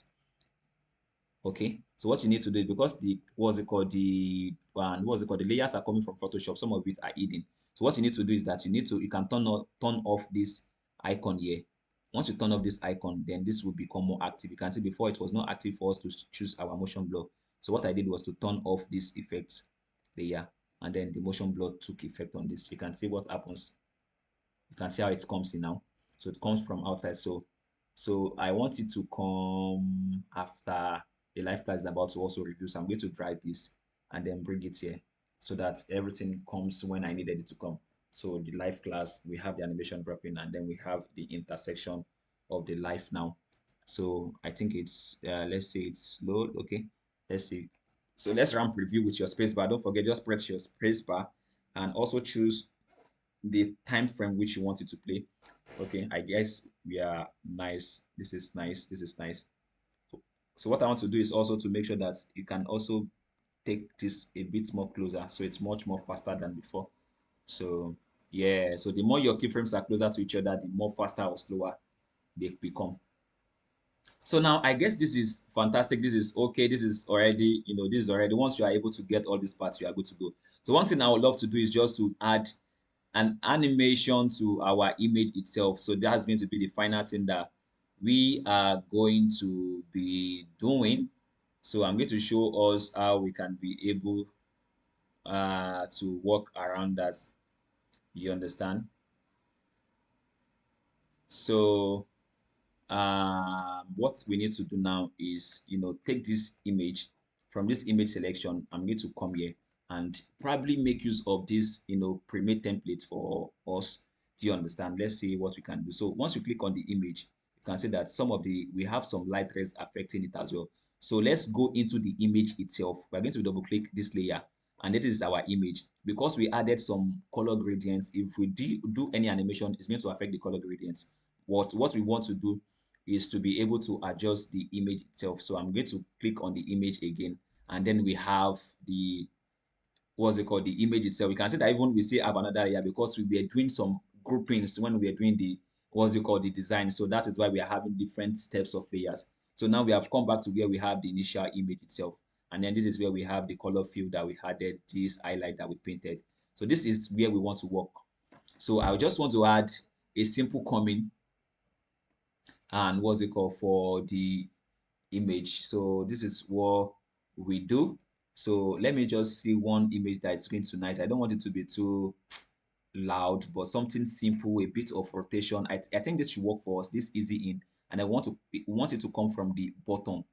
Okay, so what you need to do is, because the what's it called, the layers are coming from Photoshop, some of it are hidden. So what you need to do is that you can turn off this icon here. Once you turn off this icon, then this will become more active. You can see before it was not active for us to choose our motion blur. So what I did was to turn off this effect layer, and then the motion blur took effect on this. You can see what happens. You can see how it comes in now. So it comes from outside. So I want it to come after the live class is about to also review. So I'm going to drag this and then bring it here so that everything comes when I needed it to come. So the live class, we have the animation dropping, and then we have the intersection of the live now. So I think it's let's say it's slow. Okay, let's see. So let's run preview with your spacebar. Don't forget, just press your spacebar and also choose the time frame which you want it to play. Okay, I guess we are nice. This is nice. This is nice. So what I want to do is also to make sure that you can also take this a bit more closer, so it's much more faster than before. So yeah, so the more your keyframes are closer to each other, the more faster or slower they become. So now I guess this is fantastic. This is okay. This is already, this is already, once you are able to get all these parts, you are good to go. So one thing I would love to do is just to add an animation to our image itself. So that's going to be the final thing that we are going to be doing. So I'm going to show us how we can be able to work around that. You understand? So what we need to do now is, take this image. From this image selection, I'm going to come here and probably make use of this, pre-made template for us. Do you understand? Let's see what we can do. So once you click on the image, you can see that we have some light rays affecting it as well. So let's go into the image itself. We're going to double click this layer, and this is our image. Because we added some color gradients, if we do any animation, it's going to affect the color gradients. What we want to do is to be able to adjust the image itself. So I'm going to click on the image again, and then we have the the image itself. We can see that even we still have another layer because we were doing some groupings when we were doing the the design. So that is why we are having different steps of layers. So now we have come back to where we have the initial image itself, and then this is where we have the color fill that we added, this highlight that we painted. So this is where we want to work. So I just want to add a simple comment and for the image. So this is what we do. So let me just see one image that's going to nice. I don't want it to be too loud, but something simple, a bit of rotation. I think this should work for us, this easy in. And we want it to come from the bottom,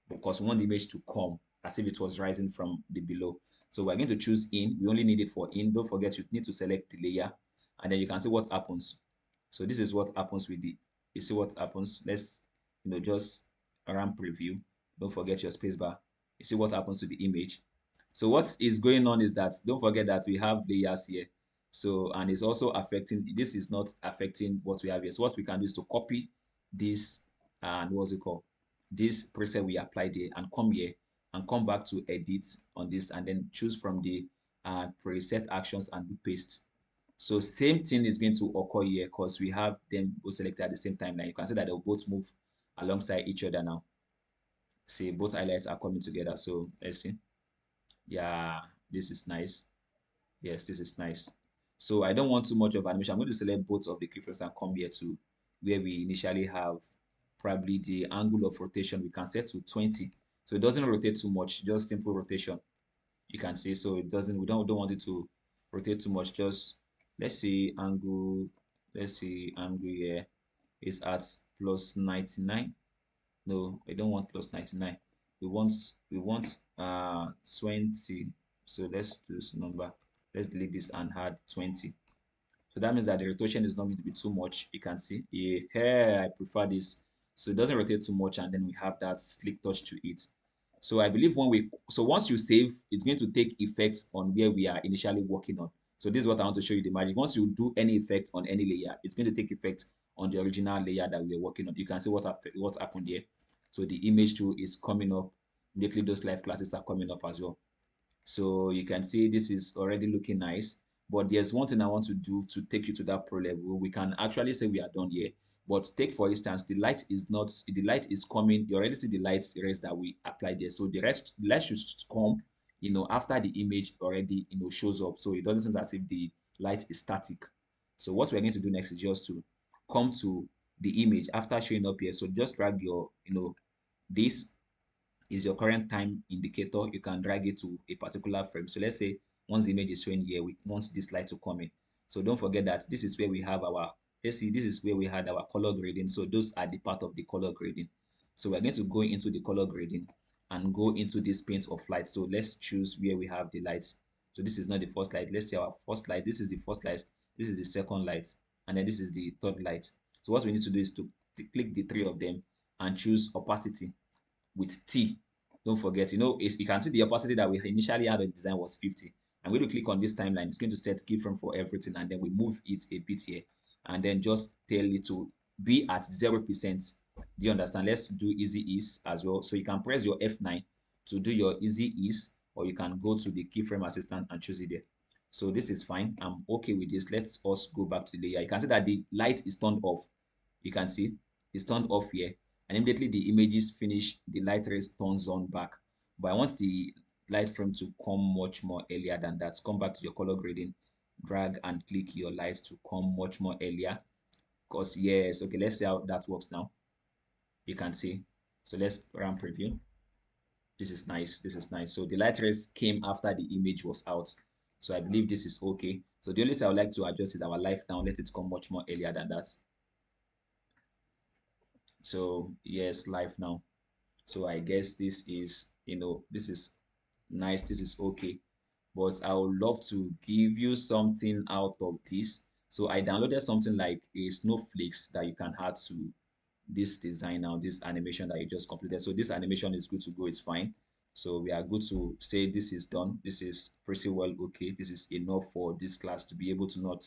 because we want the image to come as if it was rising from the below. So we're going to choose in. We only need it for in. Don't forget, you need to select the layer, and then you can see what happens. So this is what happens with the, you see what happens. Let's, just run preview. Don't forget your spacebar. You see what happens to the image. So what is going on is that, don't forget that we have layers here. So, and it's also affecting, this is not affecting what we have here. So what we can do is to copy this, and this preset we applied here, and come here and come back to edit on this, and then choose from the preset actions and do paste. So same thing is going to occur here because we have them both selected at the same time. Now you can see that they'll both move alongside each other now. See, both highlights are coming together. So let's see. Yeah, this is nice. Yes, this is nice. So I don't want too much of animation. I'm going to select both of the keyframes and come here to where we initially have probably the angle of rotation. We can set to 20. So it doesn't rotate too much, just simple rotation. You can see, so it doesn't, we don't want it to rotate too much. Just let's see angle, here is at plus 99. No, I don't want plus 99. We want 20. So let's do this number. Let's delete this and add 20. So that means that the rotation is not going to be too much. You can see here, I prefer this. So it doesn't rotate too much, and then we have that slick touch to it. So I believe once you save, it's going to take effect on where we are initially working on. So this is what I want to show you the magic. Once you do any effect on any layer, it's going to take effect on the original layer that we are working on. You can see what happened here. So the image tool is coming up. Immediately those live classes are coming up as well. So you can see this is already looking nice. But there's one thing I want to do to take you to that pro level. We can actually say we are done here. But take for instance, the light is coming. You already see the light rays that we applied there. So the light should come, after the image already, shows up. So it doesn't seem as if the light is static. So what we're going to do next is just to come to the image after showing up here. So just drag your, this is your current time indicator. You can drag it to a particular frame. So let's say once the image is showing here, we want this light to come in. So don't forget that this is where we have our, let's see, this is where we had our color grading. So those are the part of the color grading. So we're going to go into the color grading and go into this paint of light. So let's choose where we have the lights. So this is not the first light. Let's say our first light. This is the first light. This is the second light. And then this is the third light. So what we need to do is to click the three of them and choose opacity with T. Don't forget, you can see the opacity that we initially had in design was 50. I'm going to click on this timeline. It's going to set keyframe for everything, and then we move it a bit here, and then just tell it to be at 0%. Do you understand? Let's do easy ease as well. So you can press your F9 to do your easy ease, or you can go to the keyframe assistant and choose it there. So this is fine. I'm okay with this. Let's us go back to the layer. You can see that the light is turned off. You can see it's turned off here, and immediately the images finish, the light rays turns on back. But I want the light frame to come much more earlier than that. Come back to your color grading, drag and click your lights to come much more earlier. Because yes, okay, let's see how that works now. You can see. So let's run preview. This is nice. This is nice. So the light rays came after the image was out. So I believe this is okay. So the only thing I would like to adjust is our light now. Let it come much more earlier than that. So yes, live now. So I guess this is, this is nice. This is okay. But I would love to give you something out of this. So I downloaded something like a snowflakes that you can add to this design now, this animation that you just completed. So this animation is good to go. It's fine. So we are good to say this is done. This is pretty well okay. This is enough for this class to be able to not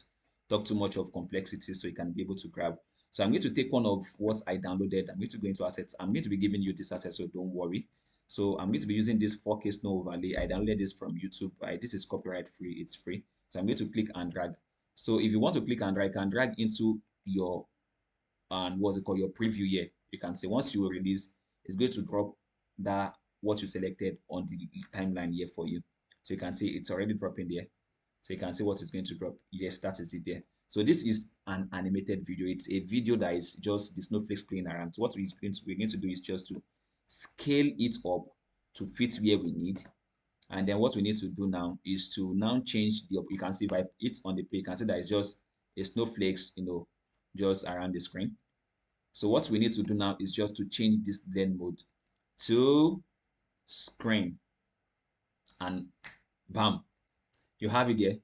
talk too much of complexity, so you can be able to grab. So I'm going to take one of what I downloaded. I'm going to go into assets. I'm going to be giving you this asset, so don't worry. So I'm going to be using this 4K snow overlay. I downloaded this from YouTube. This is copyright free. It's free. So I'm going to click and drag. So if you want to click and drag, you can drag into your what's it called, your preview here. You can say once you release, it's going to drop that what you selected on the timeline here for you. So you can see it's already dropping there. So you can see what is going to drop. Yes, that is it there. So this is an animated video. It's a video that is just the snowflakes playing around. So what we're going to do is just to scale it up to fit where we need. And then what we need to do now is to now change the, you can see by it on the play, you can see that it's just a snowflakes, just around the screen. So what we need to do now is just to change this blend mode to screen, and bam, you have it there.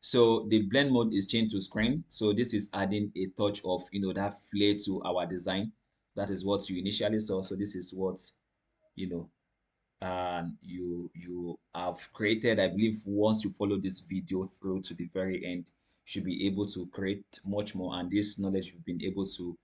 So the blend mode is changed to screen. So this is adding a touch of, that flair to our design. That is what you initially saw. So this is what, you know, you have created. I believe once you follow this video through to the very end, you should be able to create much more, and this knowledge you've been able to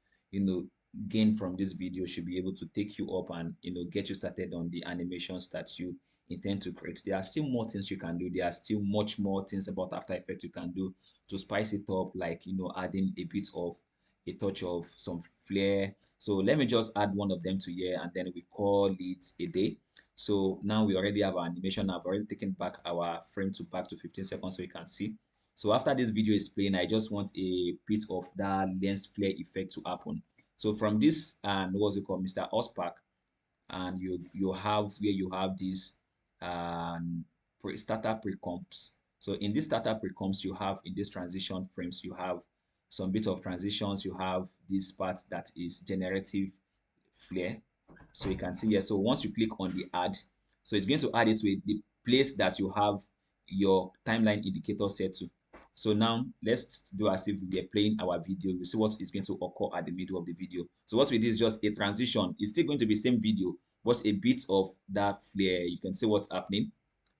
gain from this video should be able to take you up and get you started on the animations that you intend to create. There are still more things you can do. There are still much more things about After Effects you can do to spice it up, like adding a bit of a touch of some flair. So let me just add one of them to here, and then we call it a day. So now we already have our animation. I've already taken back our frame to back to 15 seconds so you can see. So after this video is playing, I just want a bit of that lens flare effect to happen. So from this, and what's it called, Mr. Ospark, and you have where you have this starter pre-comps. So in this starter pre-comps, you have in this transition frames, you have some bit of transitions. You have this part that is generative flare. So you can see here. So once you click on the add, so it's going to add it to the place that you have your timeline indicator set to. So now let's do as if we are playing our video. We see what is going to occur at the middle of the video. So what we did is just a transition. It's still going to be same video, but a bit of that flare. You can see what's happening.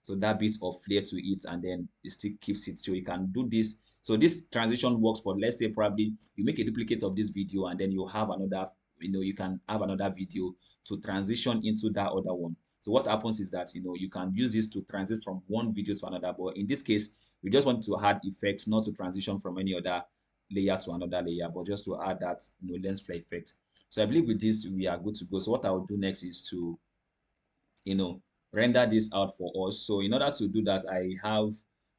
so that bit of flair to it, and then it still keeps it. So you can do this. So this transition works for, let's say, probably you make a duplicate of this video, and then you have another, you can have another video to transition into that other one. So what happens is that, you can use this to transit from one video to another. But in this case, we just want to add effects, not to transition from any other layer to another layer, but just to add that, lens flare effect. So I believe with this, we are good to go. So what I will do next is to, you know, render this out for us. So in order to do that, I have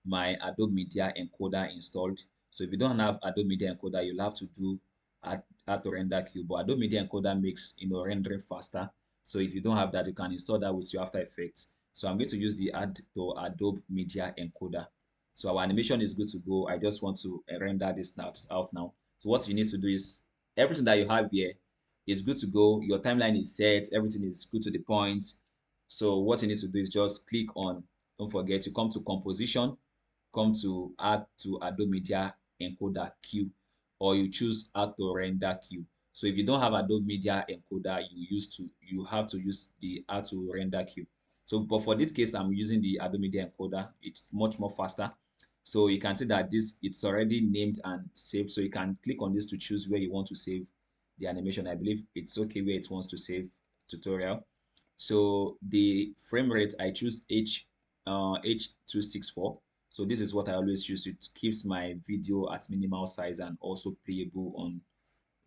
my Adobe Media Encoder installed. So if you don't have Adobe Media Encoder, you'll have to do add to render queue. But Adobe Media Encoder makes, rendering faster. So if you don't have that, you can install that with your After Effects. So I'm going to use the add to Adobe Media Encoder. So our animation is good to go. I just want to render this out now. So what you need to do is everything that you have here is good to go. Your timeline is set. Everything is good to the point. So what you need to do is just click on, don't forget, you come to composition, come to add to Adobe Media Encoder queue, or you choose add to render queue. So if you don't have Adobe Media Encoder, you have to use the add to render queue. So but for this case, I'm using the Adobe Media Encoder. It's much more faster. So you can see that it's already named and saved. So you can click on this to choose where you want to save the animation. I believe it's okay where it wants to save tutorial. So the frame rate, I choose H264. So this is what I always choose. It keeps my video at minimal size and also playable on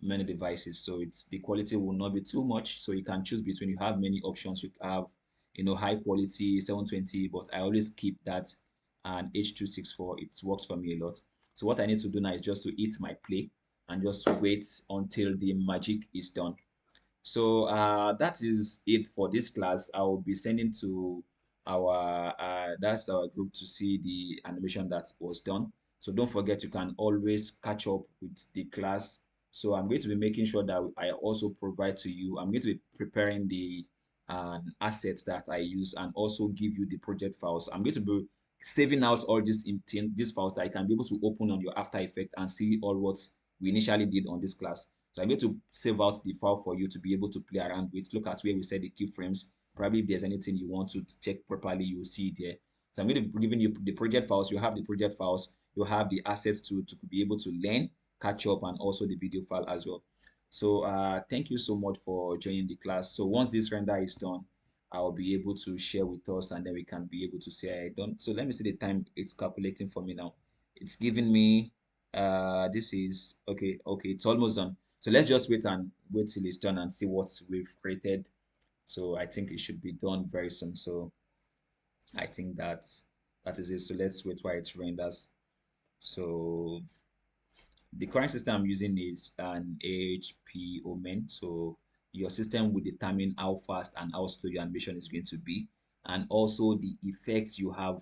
many devices. So it's the quality will not be too much. So you can choose between, you have many options. You have, high quality 720, but I always keep that and H264. It works for me a lot. So what I need to do now is just to hit my play and just wait until the magic is done. So that is it for this class. I will be sending to our that's our group to see the animation that was done. So don't forget, you can always catch up with the class. So I'm going to be making sure that I also provide to you. I'm going to be preparing the assets that I use and also give you the project files. I'm going to be saving out all these files that I can be able to open on your After Effects and see all what we initially did on this class. So I'm going to save out the file for you to be able to play around with. Look at where we set the keyframes. Probably if there's anything you want to check properly, you'll see it there. So I'm going to be giving you the project files. You have the project files. You have the assets to be able to learn, catch up, and also the video file as well. So thank you so much for joining the class. So once this render is done, I'll be able to share with us, and then we can be able to say I done. So let me see the time it's calculating for me now. It's giving me this is okay, it's almost done. So let's just wait till it's done and see what we've created. So I think it should be done very soon. So I think that is it. So let's wait while it renders. So the current system I'm using is an HP Omen. So your system will determine how fast and how slow your animation is going to be, and also the effects you have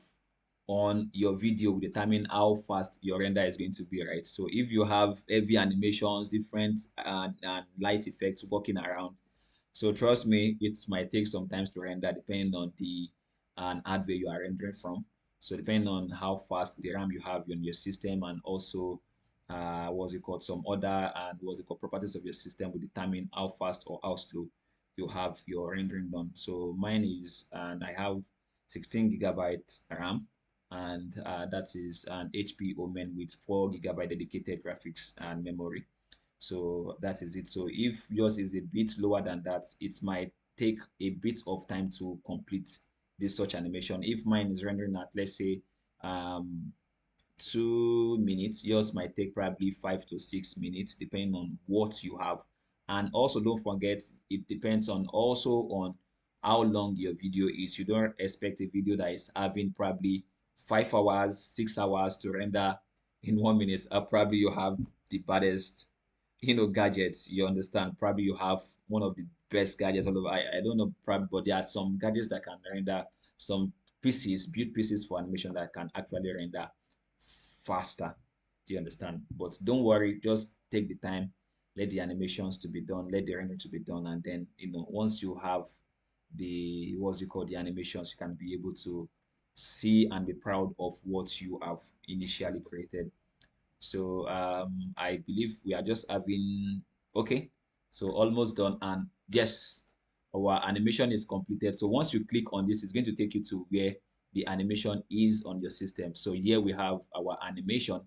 on your video will determine how fast your render is going to be, right? So if you have heavy animations, different and light effects working around, so trust me, it might take some time to render depending on the hardware you are rendering from. So depending on how fast the RAM you have on your system, and also what's it called, some other and what's it called properties of your system will determine how fast or how slow you have your rendering done. So mine is, and I have 16 gigabytes RAM, and that is an HP Omen with 4 gigabyte dedicated graphics and memory. So that is it. So if yours is a bit lower than that, it might take a bit of time to complete this such animation. If mine is rendering at, let's say, um 2 minutes, yours might take probably 5 to 6 minutes depending on what you have. And also don't forget, it depends on also on how long your video is. You don't expect a video that is having probably 5 hours, 6 hours to render in 1 minute. Probably you have the baddest, gadgets. You understand, probably you have one of the best gadgets all over. I don't know probably, but there are some gadgets that can render some pieces, build pieces for animation that can actually render faster. Do you understand? But don't worry, just take the time, let the animations to be done, let the render to be done, and then once you have the what's you call the animations, you can be able to see and be proud of what you have initially created. So I believe we are just having okay. So almost done, and yes, our animation is completed. So once you click on this, it's going to take you to where the animation is on your system. So here we have our animation.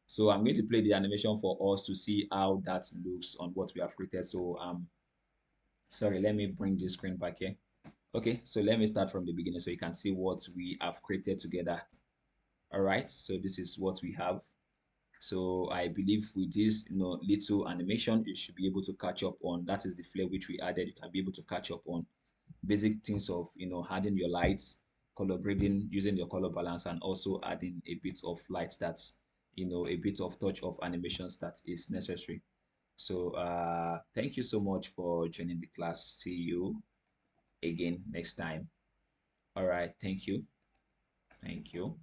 So I'm going to play the animation for us to see how that looks on what we have created. So sorry, let me bring this screen back here. Okay, so let me start from the beginning so you can see what we have created together. All right, so this is what we have. So I believe with this, little animation, you should be able to catch up on. That is the flair which we added. You can be able to catch up on basic things of, adding your lights, color grading, using your color balance, and also adding a bit of lights that's, a bit of touch of animations that is necessary. So thank you so much for joining the class. See you again next time. All right. Thank you. Thank you.